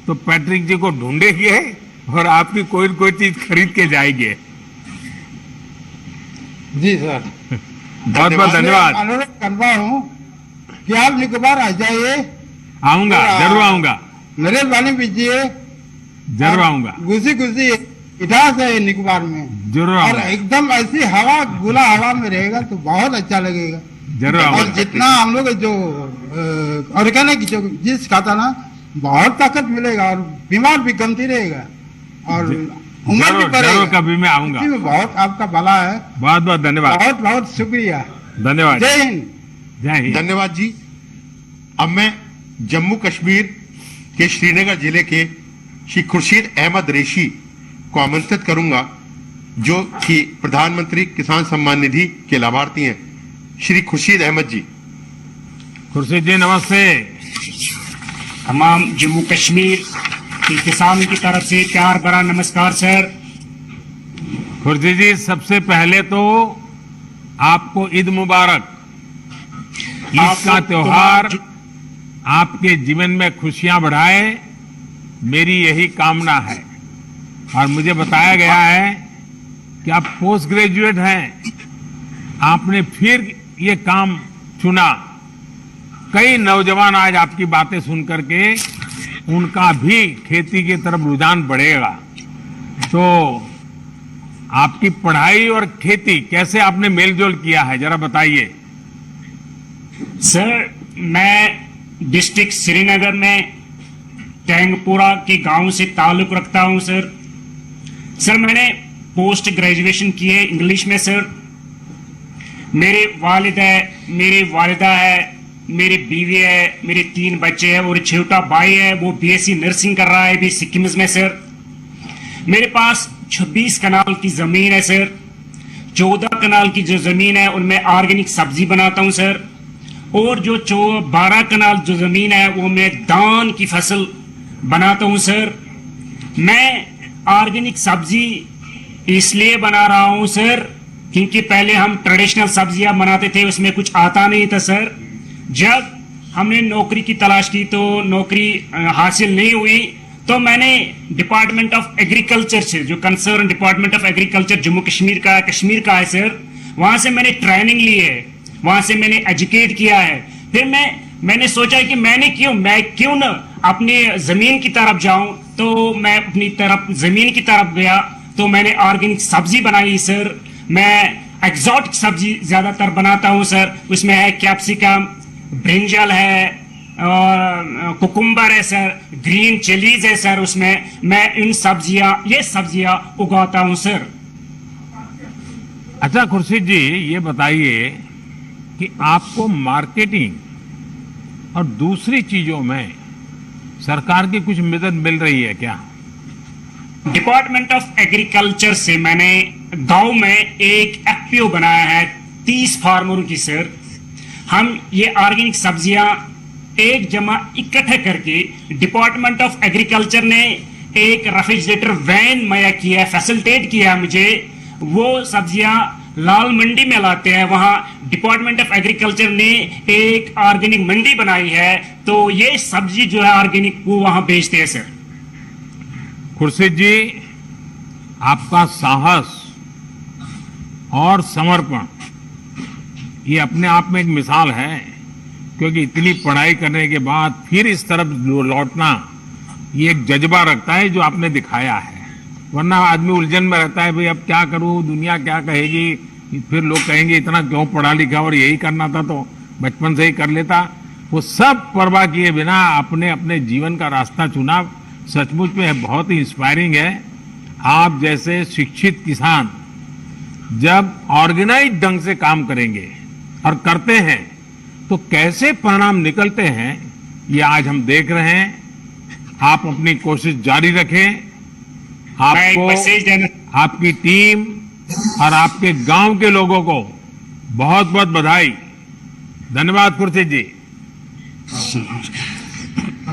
तो पैट्रिक जी को ढूंढेंगे और आपकी कोई न कोई चीज खरीद के जाएंगे।
जी सर,
बहुत बहुत धन्यवाद।
अनुरोध कर रहा हूँ कि आप निकोबार आ जाइए।
आऊंगा, जरूर आऊंगा।
मेरे पानी पीजिए,
जरूर आऊंगा।
घुसी घुसी इतिहास है निकोबार में,
जरूर
और
आऊंगा।
एकदम ऐसी हवा, गुला हवा में रहेगा तो बहुत अच्छा लगेगा।
जरूर
और
आऊंगा।
जितना हम लोग जो ऑर्गेनिक जो चीज खाता ना, बहुत ताकत मिलेगा और बीमार भी कमती रहेगा और उम्र भी
जरूर
बढ़ेगा।
जरूर कभी मैं आऊंगा।
इसी में बहुत आपका भला है।
बहुत बहुत धन्यवाद।
बहुत बहुत शुक्रिया।
धन्यवाद।
जय हिंद।
जय हिंद।
धन्यवाद जी। अब मैं जम्मू कश्मीर के श्रीनगर जिले के श्री खुर्शीद अहमद रेशी को आमंत्रित करूंगा, जो कि प्रधानमंत्री किसान सम्मान निधि के लाभार्थी हैं। श्री खुर्शीद अहमद जी।
खुर्शीद जी नमस्ते।
तमाम जम्मू कश्मीर के किसानों की तरफ से प्यार भरा नमस्कार सर।
खुर्शीद जी, सबसे पहले तो आपको ईद मुबारक। ईद का त्योहार आपके जीवन में खुशियां बढ़ाए, मेरी यही कामना है। और मुझे बताया गया है कि आप पोस्ट ग्रेजुएट हैं, आपने फिर ये काम चुना। कई नौजवान आज आपकी बातें सुन करके उनका भी खेती की तरफ रुझान बढ़ेगा। तो आपकी पढ़ाई और खेती कैसे आपने मेलजोल किया है, जरा बताइए।
सर, मैं डिस्ट्रिक्ट श्रीनगर में टैंगपुरा के गांव से ताल्लुक रखता हूं सर। सर, मैंने पोस्ट ग्रेजुएशन की है इंग्लिश में सर। मेरे वालिद है, मेरी वालिदा है, मेरी बीवी है, मेरे 3 बच्चे हैं और छोटा भाई है, वो बीएससी नर्सिंग कर रहा है अभी सिक्किम में सर। मेरे पास 26 कनाल की जमीन है सर। 14 कनाल की जो जमीन है उनमें ऑर्गेनिक सब्जी बनाता हूं सर। और जो 12 कनाल जो जमीन है वो मैं धान की फसल बनाता हूं सर। मैं ऑर्गेनिक सब्जी इसलिए बना रहा हूं सर क्योंकि पहले हम ट्रेडिशनल सब्जियां बनाते थे, उसमें कुछ आता नहीं था सर। जब हमने नौकरी की तलाश की तो नौकरी हासिल नहीं हुई, तो मैंने डिपार्टमेंट ऑफ एग्रीकल्चर से, जो concern department of agriculture Jammu Kashmir का है सर, वहां से मैंने ट्रेनिंग ली है, वहां से मैंने एजुकेट किया है। फिर मैंने सोचा कि मैं क्यों न अपनी जमीन की तरफ जाऊं, तो मैं अपनी तरफ जमीन की तरफ गया, तो मैंने ऑर्गेनिक सब्जी बनाई सर। मैं एक्सोटिक सब्जी ज्यादातर बनाता हूं सर। उसमें है कैप्सिकम, ब्रिंजल है, कुकुम्बर है सर, ग्रीन चिलीज है सर। उसमें मैं ये सब्जियां उगाता हूं सर।
अच्छा खुर्शीद जी, ये बताइए कि आपको मार्केटिंग और दूसरी चीजों में सरकार की कुछ मदद मिल रही है क्या?
डिपार्टमेंट ऑफ एग्रीकल्चर से मैंने गांव में एक एफपीओ बनाया है 30 फार्मरों की सर। हम ये ऑर्गेनिक सब्जियां एक जमा इकट्ठे करके डिपार्टमेंट ऑफ एग्रीकल्चर ने एक रेफ्रिजरेटर वैन मुहैया किया, फैसिलिटेट किया मुझे। वो सब्जियां लाल मंडी में लाते हैं, वहां डिपार्टमेंट ऑफ एग्रीकल्चर ने एक ऑर्गेनिक मंडी बनाई है, तो ये सब्जी जो है ऑर्गेनिक वो वहां बेचते हैं सर।
खुर्शीद जी, आपका साहस और समर्पण ये अपने आप में एक मिसाल है, क्योंकि इतनी पढ़ाई करने के बाद फिर इस तरफ लौटना ये एक जज्बा रखता है जो आपने दिखाया है। वरना आदमी उलझन में रहता है, भाई अब क्या करूं, दुनिया क्या कहेगी, फिर लोग कहेंगे इतना क्यों पढ़ा लिखा और यही करना था तो बचपन से ही कर लेता। वो सब परवाह किए बिना अपने अपने जीवन का रास्ता चुना। सचमुच में बहुत ही इंस्पायरिंग है। आप जैसे शिक्षित किसान जब ऑर्गेनाइज ढंग से काम करेंगे और करते हैं तो कैसे परिणाम निकलते हैं ये आज हम देख रहे हैं। आप अपनी कोशिश जारी रखें। आपको, आपकी टीम और आपके गांव के लोगों को बहुत बहुत बधाई। धन्यवाद खुर्शीद जी।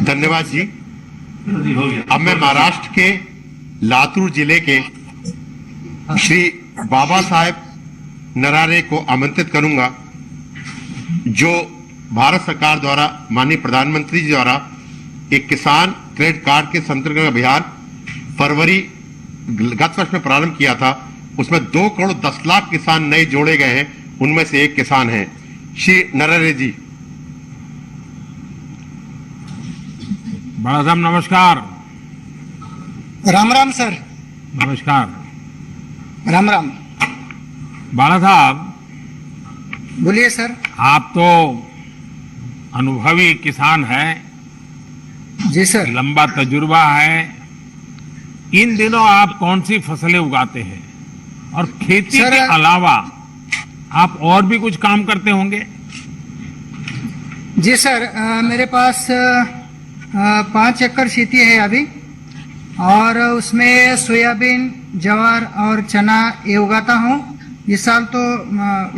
धन्यवाद जी। अब मैं महाराष्ट्र के लातूर जिले के श्री बाबा साहेब नरारे को आमंत्रित करूंगा, जो भारत सरकार द्वारा माननीय प्रधानमंत्री जी द्वारा एक किसान क्रेडिट कार्ड के संतर्गत अभियान फरवरी गत वर्ष में प्रारंभ किया था। उसमें 2 करोड़ 10 लाख किसान नए जोड़े गए हैं, उनमें से एक किसान हैं श्री नरारे जी।
बड़ा साहब नमस्कार।
राम राम सर।
नमस्कार।
राम राम।
बाला साहब
बोलिए सर।
आप तो अनुभवी किसान हैं।
जी सर।
लंबा तजुर्बा है। इन दिनों आप कौन सी फसलें उगाते हैं और खेती के अलावा आप और भी कुछ काम करते होंगे?
जी सर, मेरे पास 5 एकड़ खेती है अभी, और उसमें सोयाबीन, ज्वार और चना ये उगाता हूँ। इस साल तो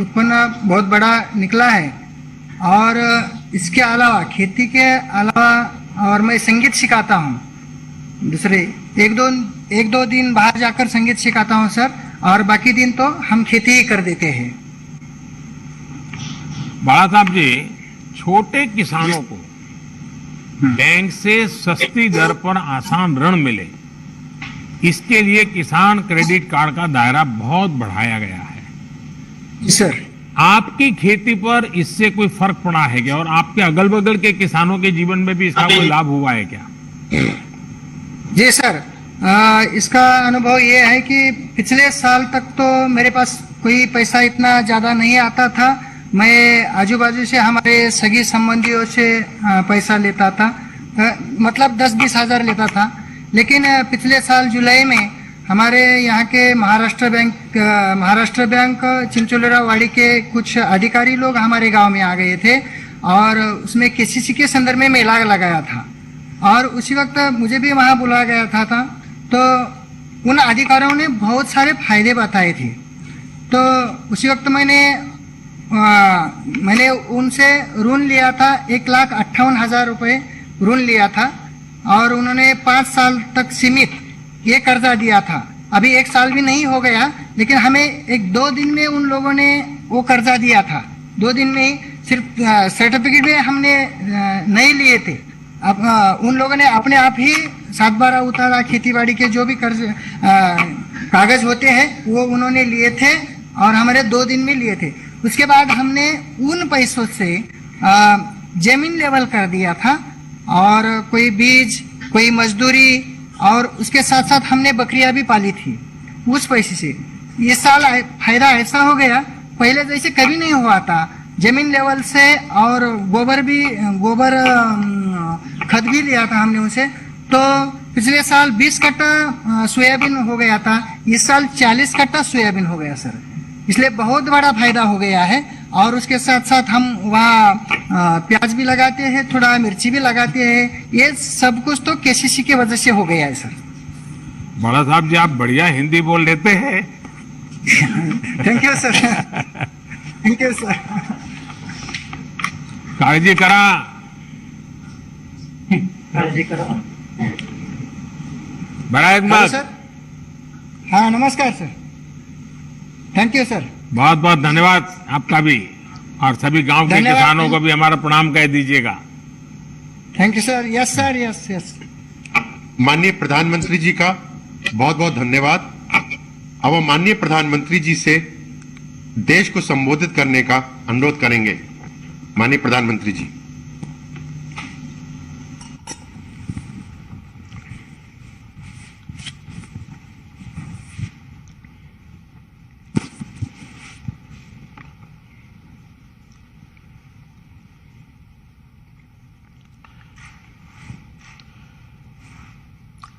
उत्पन्न बहुत बड़ा निकला है। और इसके अलावा, खेती के अलावा, और मैं संगीत सिखाता हूँ। दूसरे एक दो दिन बाहर जाकर संगीत सिखाता हूँ सर, और बाकी दिन तो हम खेती ही कर देते हैं।
बाला साहब जी, छोटे किसानों को बैंक से सस्ती दर पर आसान ऋण मिले, इसके लिए किसान क्रेडिट कार्ड का दायरा बहुत बढ़ाया गया है।
सर,
आपकी खेती पर इससे कोई फर्क पड़ा है क्या, और आपके अगल बगल के किसानों के जीवन में भी इसका कोई लाभ हुआ है क्या?
जी सर, इसका अनुभव ये है कि पिछले साल तक तो मेरे पास कोई पैसा इतना ज्यादा नहीं आता था। मैं आजू बाजू से हमारे सगी संबंधियों से पैसा लेता था, मतलब 10-20 हजार लेता था। लेकिन पिछले साल जुलाई में हमारे यहाँ के महाराष्ट्र बैंक चिंचोलेरा वाड़ी के कुछ अधिकारी लोग हमारे गांव में आ गए थे, और उसमें केसीसी के संदर्भ में मेला लगाया था, और उसी वक्त मुझे भी वहाँ बुलाया गया था। तो उन अधिकारियों ने बहुत सारे फायदे बताए थे। तो उसी वक्त मैंने उनसे ऋण लिया था, 1,58,000 रुपये ऋण लिया था, और उन्होंने 5 साल तक सीमित ये कर्जा दिया था। अभी 1 साल भी नहीं हो गया, लेकिन हमें 1-2 दिन में उन लोगों ने वो कर्जा दिया था। 2 दिन में ही सिर्फ सर्टिफिकेट में हमने नहीं लिए थे। अब उन लोगों ने अपने आप ही 7/12 उतारा, खेतीबाड़ी के जो भी कर्ज कागज होते हैं वो उन्होंने लिए थे, और हमारे 2 दिन में लिए थे। उसके बाद हमने उन पैसों से जमीन लेवल कर दिया था, और कोई बीज, कोई मजदूरी, और उसके साथ साथ हमने बकरियां भी पाली थी उस पैसे से। इस साल फायदा ऐसा हो गया, पहले जैसे कभी नहीं हुआ था। जमीन लेवल से, और गोबर खत भी लिया था हमने उनसे। तो पिछले साल 20 कट्टा सोयाबीन हो गया था, इस साल 40 कट्टा सोयाबीन हो गया सर। इसलिए बहुत बड़ा फायदा हो गया है। और उसके साथ साथ हम वहाँ प्याज भी लगाते हैं, थोड़ा मिर्ची भी लगाते हैं। ये सब कुछ तो केसीसी की वजह से हो गया है सर।
बड़ा साहब जी, आप बढ़िया हिंदी बोल लेते हैं।
Thank you sir, thank you sir.
काळजी करा।
काळजी करा।
बड़ा है
हेलो
मत।
सर। हाँ नमस्कार सर, थैंक यू सर।
बहुत बहुत धन्यवाद आपका भी, और सभी गांव के
धन्यवाद।
किसानों को भी हमारा प्रणाम कह दीजिएगा।
Thank you sir. Yes sir, yes yes.
माननीय प्रधानमंत्री जी का बहुत बहुत धन्यवाद। अब हम माननीय प्रधानमंत्री जी से देश को संबोधित करने का अनुरोध करेंगे। माननीय प्रधानमंत्री जी।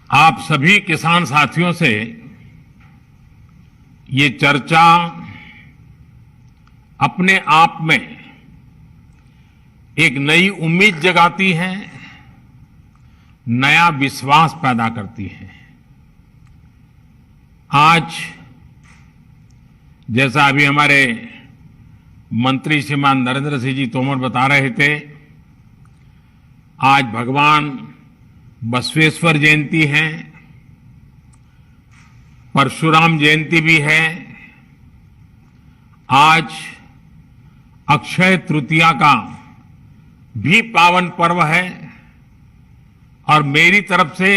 आप सभी किसान साथियों से ये चर्चा अपने आप में एक नई उम्मीद जगाती है, नया विश्वास पैदा करती है। आज जैसा अभी हमारे मंत्री श्रीमान नरेंद्र सिंह जी तोमर बता रहे थे, आज भगवान बसवेश्वर जयंती है, परशुराम जयंती भी है, आज अक्षय तृतीया का भी पावन पर्व है। और मेरी तरफ से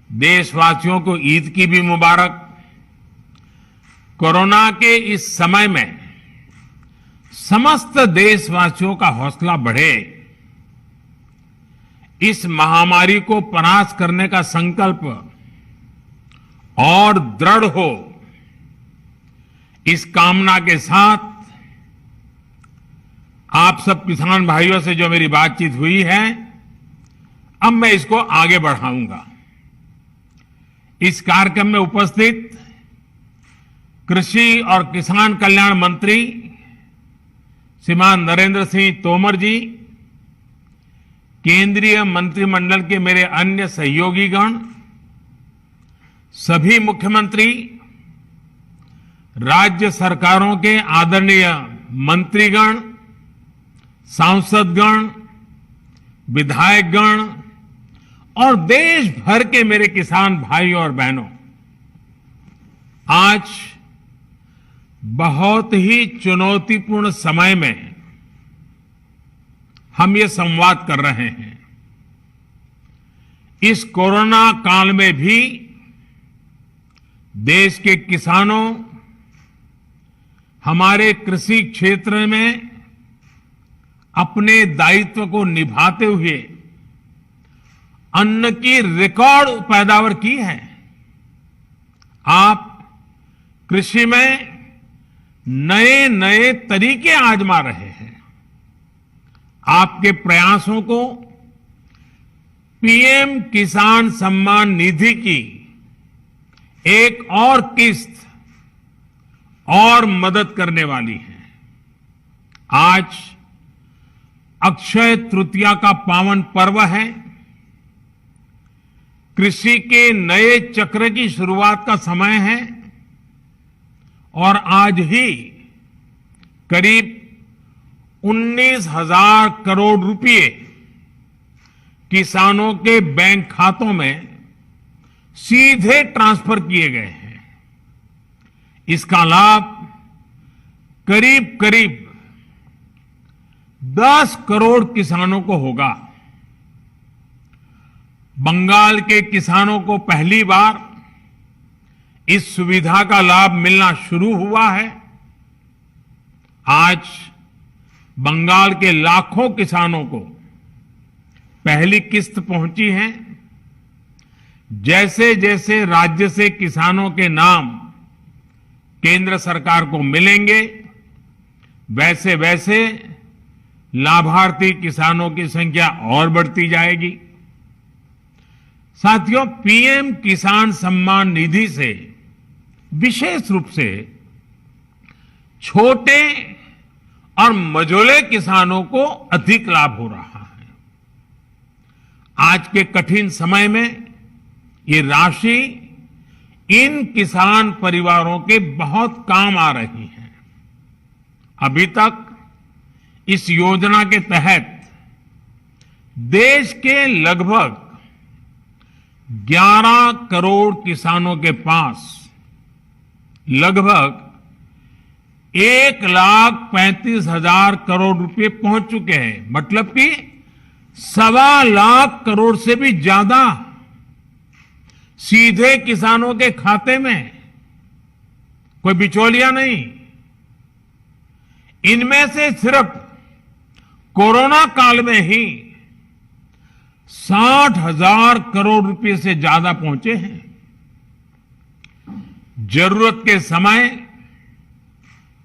देशवासियों को ईद की भी मुबारक। कोरोना के इस समय में समस्त देशवासियों का हौसला बढ़े, इस महामारी को परास्त करने का संकल्प और दृढ़ हो, इस कामना के साथ आप सब किसान भाइयों से जो मेरी बातचीत हुई है, अब मैं इसको आगे बढ़ाऊंगा। इस कार्यक्रम में उपस्थित कृषि और किसान कल्याण मंत्री श्रीमान नरेंद्र सिंह तोमर जी, केंद्रीय मंत्रिमंडल के मेरे अन्य सहयोगीगण, सभी मुख्यमंत्री, राज्य सरकारों के आदरणीय मंत्रीगण, सांसदगण, विधायकगण और देश भर के मेरे किसान भाई और बहनों, आज बहुत ही चुनौतीपूर्ण समय में हम ये संवाद कर रहे हैं। इस कोरोना काल में भी देश के किसानों हमारे कृषि क्षेत्र में अपने दायित्व को निभाते हुए अन्न की रिकॉर्ड पैदावार की है। आप कृषि में नए नए तरीके आजमा रहे हैं। आपके प्रयासों को पीएम किसान सम्मान निधि की एक और किस्त और मदद करने वाली है। आज अक्षय तृतीया का पावन पर्व है। कृषि के नए चक्र की शुरुआत का समय है और आज ही करीब 19,000 करोड़ रुपए किसानों के बैंक खातों में सीधे ट्रांसफर किए गए हैं। इसका लाभ करीब करीब 10 करोड़ किसानों को होगा। बंगाल के किसानों को पहली बार इस सुविधा का लाभ मिलना शुरू हुआ है। आज बंगाल के लाखों किसानों को पहली किस्त पहुंची है। जैसे जैसे राज्य से किसानों के नाम केंद्र सरकार को मिलेंगे, वैसे वैसे लाभार्थी किसानों की संख्या और बढ़ती जाएगी। साथियों, पीएम किसान सम्मान निधि से विशेष रूप से छोटे और मझोले किसानों को अधिक लाभ हो रहा है। आज के कठिन समय में ये राशि इन किसान परिवारों के बहुत काम आ रही है। अभी तक इस योजना के तहत देश के लगभग 11 करोड़ किसानों के पास लगभग 1,35,000 करोड़ रुपए पहुंच चुके हैं। मतलब कि 1.25 लाख करोड़ से भी ज्यादा सीधे किसानों के खाते में, कोई बिचौलिया नहीं। इनमें से सिर्फ कोरोना काल में ही 60,000 करोड़ रुपए से ज्यादा पहुंचे हैं। जरूरत के समय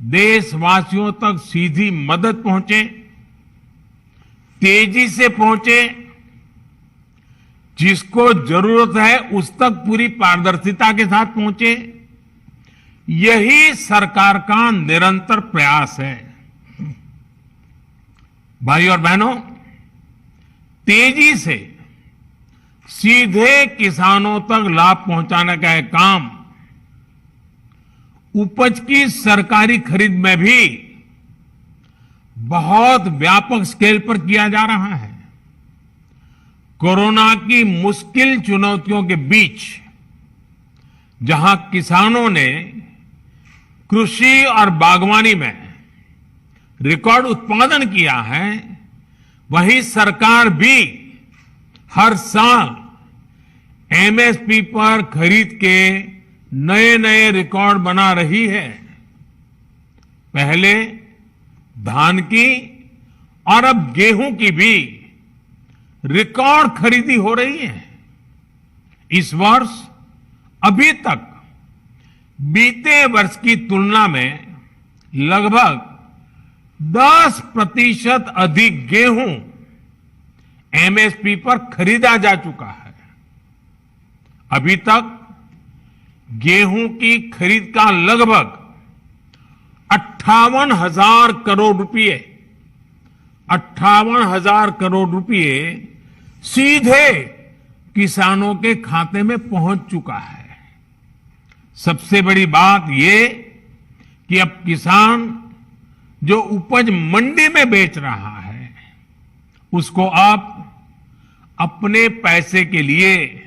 देशवासियों तक सीधी मदद पहुंचे, तेजी से पहुंचे, जिसको जरूरत है उस तक पूरी पारदर्शिता के साथ पहुंचे, यही सरकार का निरंतर प्रयास है। भाई और बहनों, तेजी से सीधे किसानों तक लाभ पहुंचाने का यह काम उपज की सरकारी खरीद में भी बहुत व्यापक स्केल पर किया जा रहा है। कोरोना की मुश्किल चुनौतियों के बीच जहां किसानों ने कृषि और बागवानी में रिकॉर्ड उत्पादन किया है, वहीं सरकार भी हर साल एमएसपी पर खरीद के नए नए रिकॉर्ड बना रही है। पहले धान की और अब गेहूं की भी रिकॉर्ड खरीदी हो रही है। इस वर्ष अभी तक बीते वर्ष की तुलना में लगभग 10% अधिक गेहूं एमएसपी पर खरीदा जा चुका है। अभी तक गेहूं की खरीद का लगभग 58,000 करोड़ रुपए 58,000 करोड़ रुपए सीधे किसानों के खाते में पहुंच चुका है। सबसे बड़ी बात ये कि अब किसान जो उपज मंडी में बेच रहा है, उसको अब अपने पैसे के लिए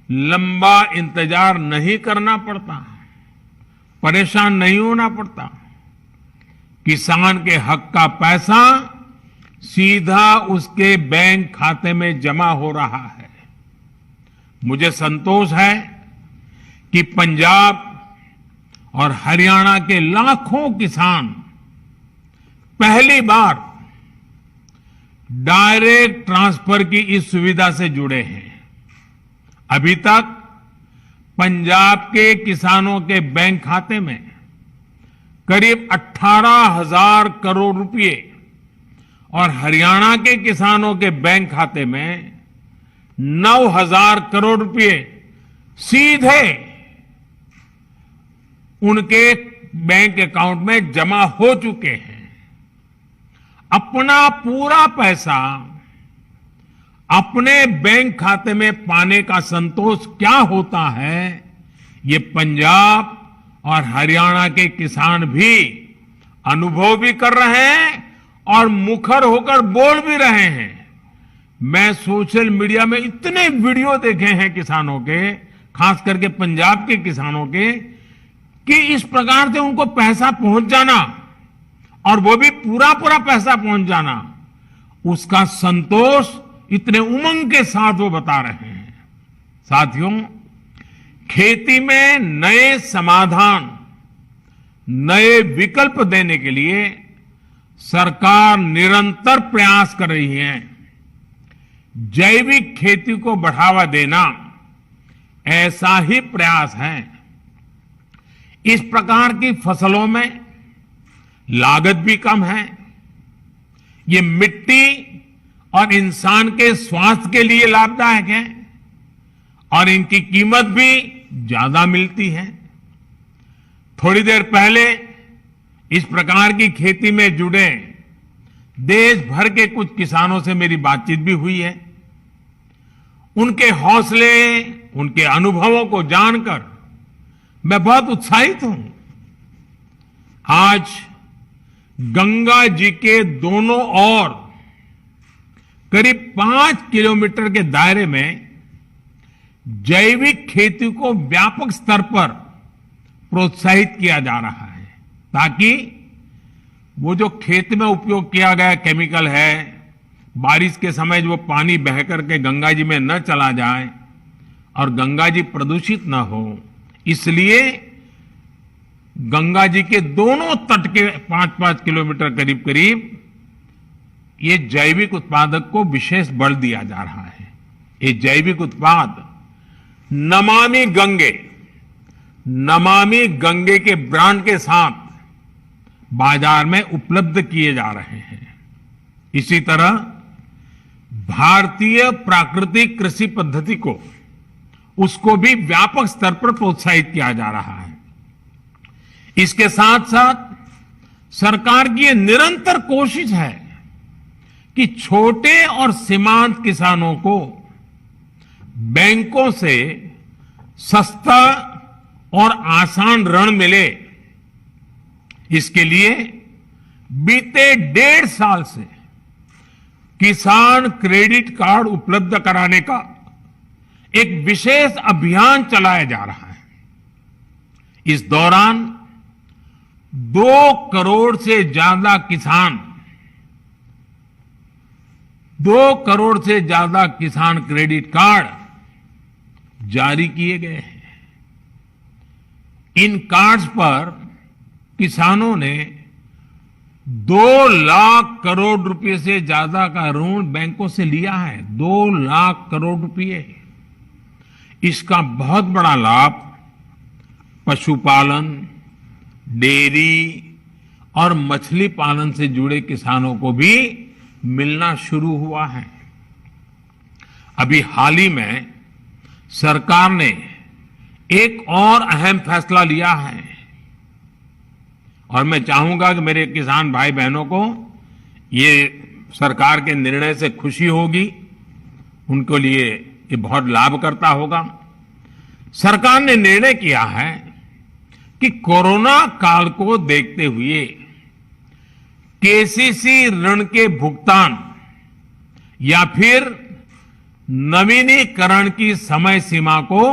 लंबा इंतजार नहीं करना पड़ता, परेशान नहीं होना पड़ता। किसान के हक का पैसा सीधा उसके बैंक खाते में जमा हो रहा है। मुझे संतोष है कि पंजाब और हरियाणा के लाखों किसान पहली बार डायरेक्ट ट्रांसफर की इस सुविधा से जुड़े हैं। अभी तक पंजाब के किसानों के बैंक खाते में करीब 18,000 करोड़ रुपए और हरियाणा के किसानों के बैंक खाते में 9,000 करोड़ रुपए सीधे उनके बैंक अकाउंट में जमा हो चुके हैं। अपना पूरा पैसा अपने बैंक खाते में पाने का संतोष क्या होता है, ये पंजाब और हरियाणा के किसान भी अनुभव भी कर रहे हैं और मुखर होकर बोल भी रहे हैं। मैं सोशल मीडिया में इतने वीडियो देखे हैं किसानों के, खास करके पंजाब के किसानों के, कि इस प्रकार से उनको पैसा पहुंच जाना और वो भी पूरा पूरा पैसा पहुंच जाना, उसका संतोष इतने उमंग के साथ वो बता रहे हैं। साथियों, खेती में नए समाधान, नए विकल्प देने के लिए सरकार निरंतर प्रयास कर रही है। जैविक खेती को बढ़ावा देना ऐसा ही प्रयास है। इस प्रकार की फसलों में लागत भी कम है, ये मिट्टी और इंसान के स्वास्थ्य के लिए लाभदायक है और इनकी कीमत भी ज्यादा मिलती है। थोड़ी देर पहले इस प्रकार की खेती में जुड़े देश भर के कुछ किसानों से मेरी बातचीत भी हुई है। उनके हौसले, उनके अनुभवों को जानकर मैं बहुत उत्साहित हूं। आज गंगा जी के दोनों ओर करीब 5 किलोमीटर के दायरे में जैविक खेती को व्यापक स्तर पर प्रोत्साहित किया जा रहा है, ताकि वो जो खेत में उपयोग किया गया केमिकल है, बारिश के समय जो पानी बह करके गंगा जी में न चला जाए और गंगा जी प्रदूषित न हो, इसलिए गंगा जी के दोनों तट के 5-5 किलोमीटर करीब करीब ये जैविक उत्पादक को विशेष बल दिया जा रहा है। ये जैविक उत्पाद नमामि गंगे के ब्रांड के साथ बाजार में उपलब्ध किए जा रहे हैं। इसी तरह भारतीय प्राकृतिक कृषि पद्धति को उसको भी व्यापक स्तर पर प्रोत्साहित किया जा रहा है। इसके साथ साथ सरकार की ये निरंतर कोशिश है कि छोटे और सीमांत किसानों को बैंकों से सस्ता और आसान ऋण मिले। इसके लिए बीते 1.5 साल से किसान क्रेडिट कार्ड उपलब्ध कराने का एक विशेष अभियान चलाया जा रहा है। इस दौरान 2 करोड़ से ज्यादा किसान क्रेडिट कार्ड जारी किए गए हैं। इन कार्ड्स पर किसानों ने 2 लाख करोड़ रुपए से ज्यादा का ऋण बैंकों से लिया है। 2 लाख करोड़ रुपए। इसका बहुत बड़ा लाभ पशुपालन, डेयरी और मछली पालन से जुड़े किसानों को भी मिलना शुरू हुआ है। अभी हाल ही में सरकार ने एक और अहम फैसला लिया है और मैं चाहूंगा कि मेरे किसान भाई बहनों को ये सरकार के निर्णय से खुशी होगी, उनको लिए ये बहुत लाभकर्ता होगा। सरकार ने निर्णय किया है कि कोरोना काल को देखते हुए केसीसी ऋण के भुगतान या फिर नवीनीकरण की समय सीमा को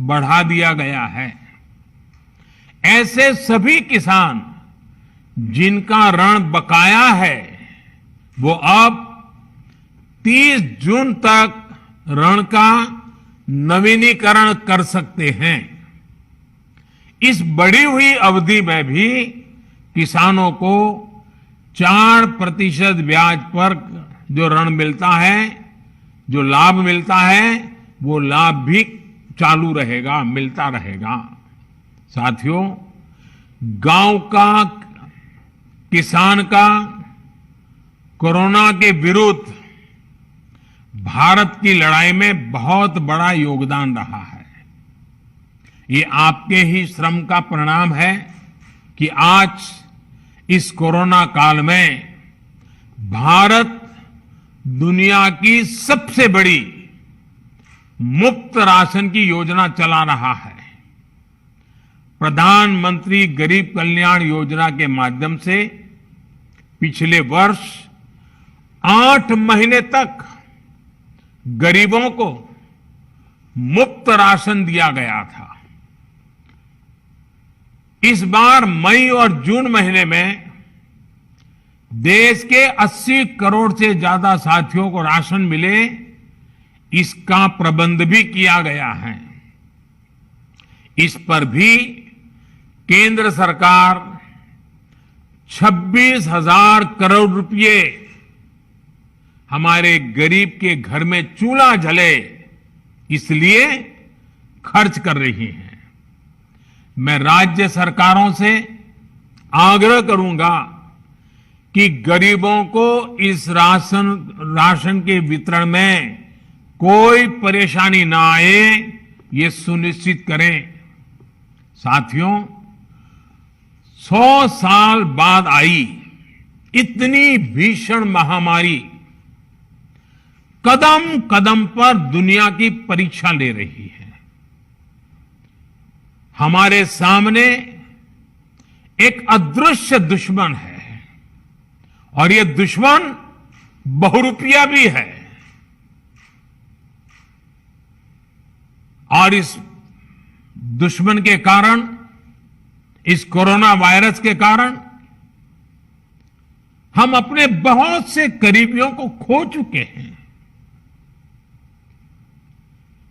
बढ़ा दिया गया है। ऐसे सभी किसान जिनका ऋण बकाया है वो अब 30 जून तक ऋण का नवीनीकरण कर सकते हैं। इस बढ़ी हुई अवधि में भी किसानों को 4% ब्याज पर जो ऋण मिलता है, जो लाभ मिलता है, वो लाभ भी चालू रहेगा, मिलता रहेगा। साथियों, गांव का किसान का कोरोना के विरुद्ध भारत की लड़ाई में बहुत बड़ा योगदान रहा है। ये आपके ही श्रम का परिणाम है कि आज इस कोरोना काल में भारत दुनिया की सबसे बड़ी मुफ्त राशन की योजना चला रहा है। प्रधानमंत्री गरीब कल्याण योजना के माध्यम से पिछले वर्ष 8 महीने तक गरीबों को मुफ्त राशन दिया गया था। इस बार मई और जून महीने में देश के 80 करोड़ से ज्यादा साथियों को राशन मिले, इसका प्रबंध भी किया गया है। इस पर भी केंद्र सरकार 26,000 करोड़ रुपए हमारे गरीब के घर में चूल्हा जले इसलिए खर्च कर रही है। मैं राज्य सरकारों से आग्रह करूंगा कि गरीबों को इस राशन के वितरण में कोई परेशानी ना आए, ये सुनिश्चित करें। साथियों, 100 साल बाद आई इतनी भीषण महामारी कदम कदम पर दुनिया की परीक्षा ले रही है। हमारे सामने एक अदृश्य दुश्मन है और ये दुश्मन बहुरूपिया भी है। और इस दुश्मन के कारण, इस कोरोना वायरस के कारण हम अपने बहुत से करीबियों को खो चुके हैं।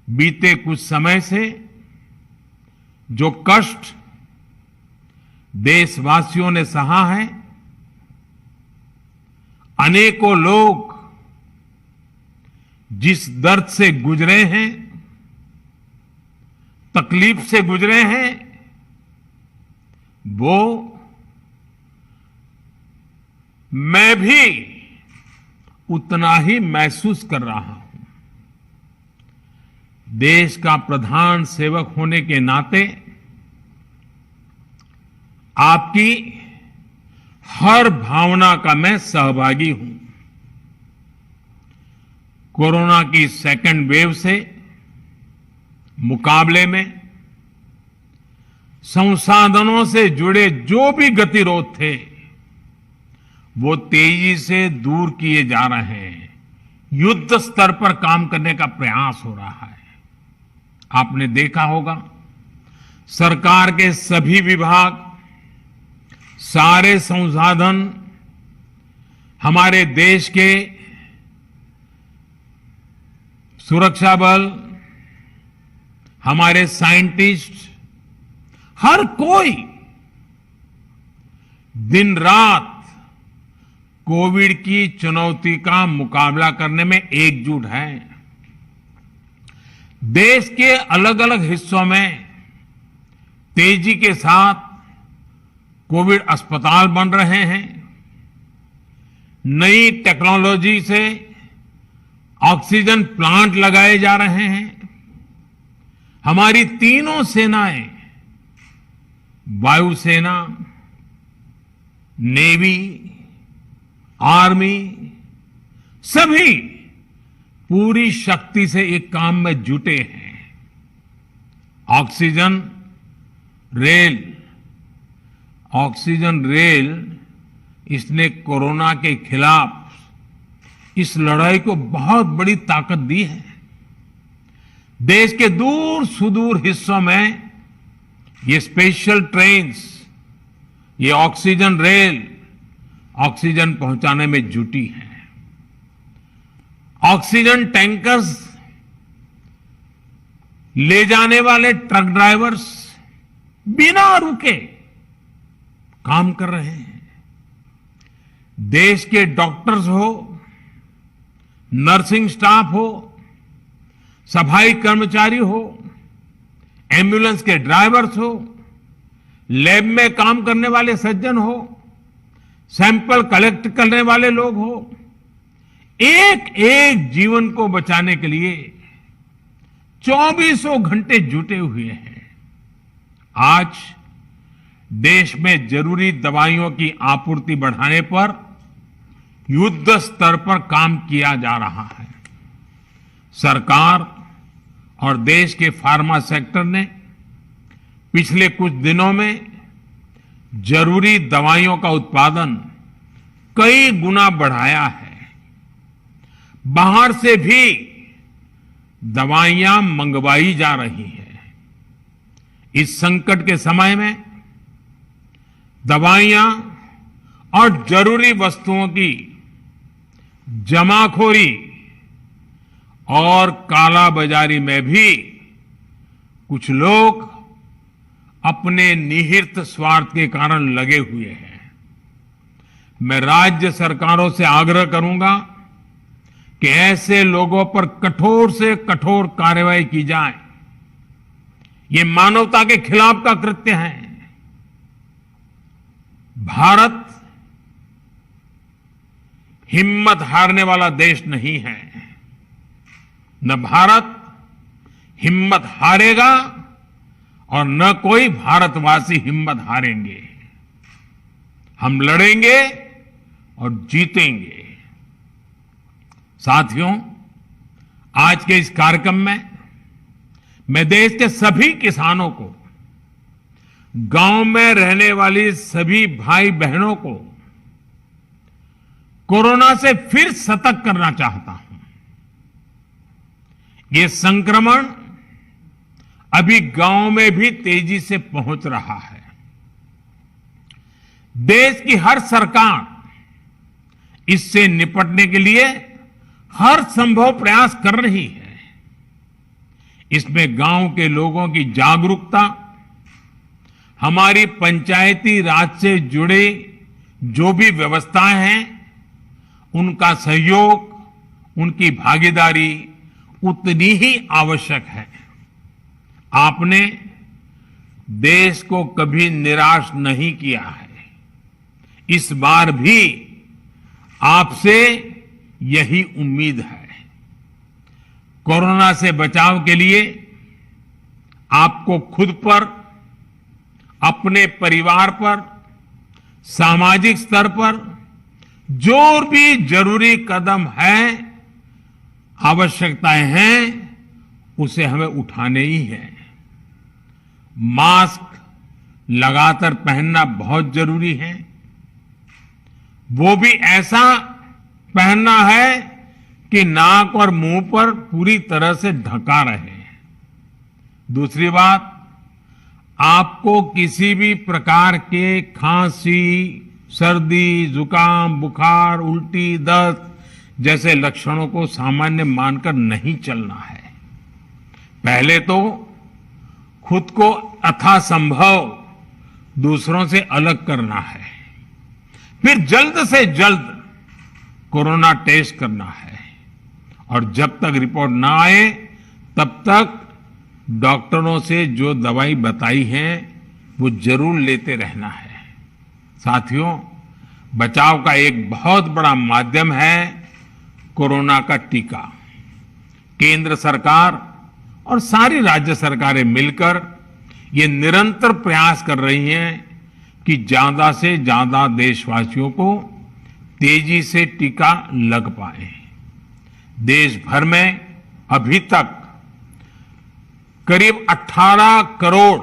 बीते कुछ समय से जो कष्ट देशवासियों ने सहा है, अनेकों लोग जिस दर्द से गुजरे हैं, तकलीफ से गुजरे हैं, वो मैं भी उतना ही महसूस कर रहा हूं। देश का प्रधान सेवक होने के नाते आपकी हर भावना का मैं सहभागी हूं। कोरोना की सेकंड वेव से मुकाबले में संसाधनों से जुड़े जो भी गतिरोध थे, वो तेजी से दूर किए जा रहे हैं। युद्ध स्तर पर काम करने का प्रयास हो रहा है। आपने देखा होगा, सरकार के सभी विभाग, सारे संसाधन, हमारे देश के सुरक्षा बल, हमारे साइंटिस्ट, हर कोई दिन रात कोविड की चुनौती का मुकाबला करने में एकजुट है। देश के अलग अलग हिस्सों में तेजी के साथ कोविड अस्पताल बन रहे हैं। नई टेक्नोलॉजी से ऑक्सीजन प्लांट लगाए जा रहे हैं। हमारी तीनों सेनाएं, वायुसेना, नेवी, आर्मी, सभी पूरी शक्ति से एक काम में जुटे हैं। ऑक्सीजन रेल इसने कोरोना के खिलाफ इस लड़ाई को बहुत बड़ी ताकत दी है। देश के दूर सुदूर हिस्सों में ये स्पेशल ट्रेन्स, ये ऑक्सीजन रेल ऑक्सीजन पहुंचाने में जुटी है। ऑक्सीजन टैंकर्स ले जाने वाले ट्रक ड्राइवर्स बिना रुके काम कर रहे हैं। देश के डॉक्टर्स हो, नर्सिंग स्टाफ हो, सफाई कर्मचारी हो, एम्बुलेंस के ड्राइवर्स हो, लैब में काम करने वाले सज्जन हो, सैंपल कलेक्ट करने वाले लोग हो, एक एक जीवन को बचाने के लिए 24 घंटे जुटे हुए हैं। आज देश में जरूरी दवाइयों की आपूर्ति बढ़ाने पर युद्ध स्तर पर काम किया जा रहा है। सरकार और देश के फार्मा सेक्टर ने पिछले कुछ दिनों में जरूरी दवाइयों का उत्पादन कई गुना बढ़ाया है। बाहर से भी दवाइयां मंगवाई जा रही हैं। इस संकट के समय में दवाइयां और जरूरी वस्तुओं की जमाखोरी और कालाबाजारी में भी कुछ लोग अपने निहित स्वार्थ के कारण लगे हुए हैं। मैं राज्य सरकारों से आग्रह करूंगा कि ऐसे लोगों पर कठोर से कठोर कार्रवाई की जाए। ये मानवता के खिलाफ का कृत्य है। भारत हिम्मत हारने वाला देश नहीं है। न भारत हिम्मत हारेगा और न कोई भारतवासी हिम्मत हारेंगे। हम लड़ेंगे और जीतेंगे। साथियों, आज के इस कार्यक्रम में मैं देश के सभी किसानों को, गांव में रहने वाली सभी भाई बहनों को कोरोना से फिर सतर्क करना चाहता हूं। ये संक्रमण अभी गांव में भी तेजी से पहुंच रहा है। देश की हर सरकार इससे निपटने के लिए हर संभव प्रयास कर रही है। इसमें गांव के लोगों की जागरूकता, हमारी पंचायती राज से जुड़े जो भी व्यवस्थाएं हैं, उनका सहयोग, उनकी भागीदारी उतनी ही आवश्यक है। आपने देश को कभी निराश नहीं किया है। इस बार भी आपसे यही उम्मीद है। कोरोना से बचाव के लिए आपको खुद पर, अपने परिवार पर, सामाजिक स्तर पर जो भी जरूरी कदम है, आवश्यकताएं हैं, उसे हमें उठाने ही है। मास्क लगातार पहनना बहुत जरूरी है। वो भी ऐसा पहनना है कि नाक और मुंह पर पूरी तरह से ढका रहे। दूसरी बात, आपको किसी भी प्रकार के खांसी, सर्दी, जुकाम, बुखार, उल्टी, दस्त जैसे लक्षणों को सामान्य मानकर नहीं चलना है। पहले तो खुद को यथासंभव दूसरों से अलग करना है, फिर जल्द से जल्द कोरोना टेस्ट करना है, और जब तक रिपोर्ट ना आए तब तक डॉक्टरों से जो दवाई बताई है वो जरूर लेते रहना है। साथियों, बचाव का एक बहुत बड़ा माध्यम है कोरोना का टीका। केंद्र सरकार और सारी राज्य सरकारें मिलकर ये निरंतर प्रयास कर रही हैं कि ज्यादा से ज्यादा देशवासियों को तेजी से टीका लग पाए। देश भर में अभी तक करीब 18 करोड़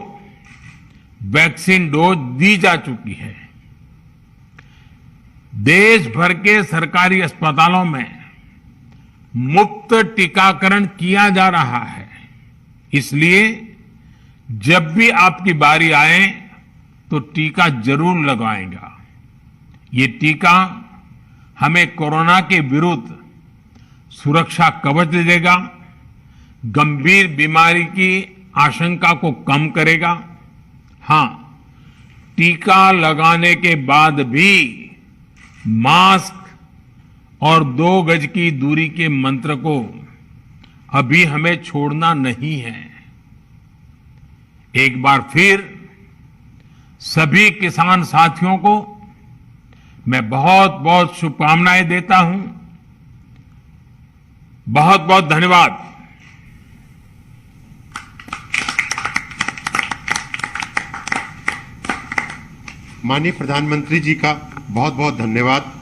वैक्सीन डोज दी जा चुकी है। देश भर के सरकारी अस्पतालों में मुफ्त टीकाकरण किया जा रहा है। इसलिए जब भी आपकी बारी आए तो टीका जरूर लगवाएगा। ये टीका हमें कोरोना के विरुद्ध सुरक्षा कवच देगा, गंभीर बीमारी की आशंका को कम करेगा। हां, टीका लगाने के बाद भी मास्क और 2 गज की दूरी के मंत्र को अभी हमें छोड़ना नहीं है। एक बार फिर सभी किसान साथियों को मैं बहुत बहुत शुभकामनाएं देता हूं। बहुत बहुत धन्यवाद।
माननीय प्रधानमंत्री जी का बहुत बहुत धन्यवाद।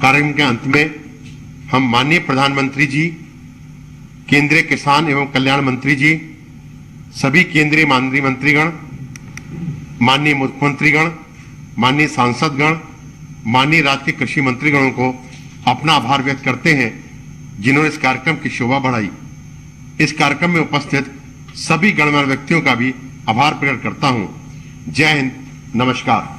कार्यक्रम के अंत में हम माननीय प्रधानमंत्री जी, केंद्रीय किसान एवं कल्याण मंत्री जी, सभी केंद्रीय माननीय मंत्रीगण, माननीय मुख्यमंत्रीगण, माननीय सांसदगण, माननीय राज्य के कृषि मंत्रीगणों को अपना आभार व्यक्त करते हैं जिन्होंने इस कार्यक्रम की शोभा बढ़ाई। इस कार्यक्रम में उपस्थित सभी गणमान्य व्यक्तियों का भी आभार प्रकट करता हूं। जय हिंद, नमस्कार।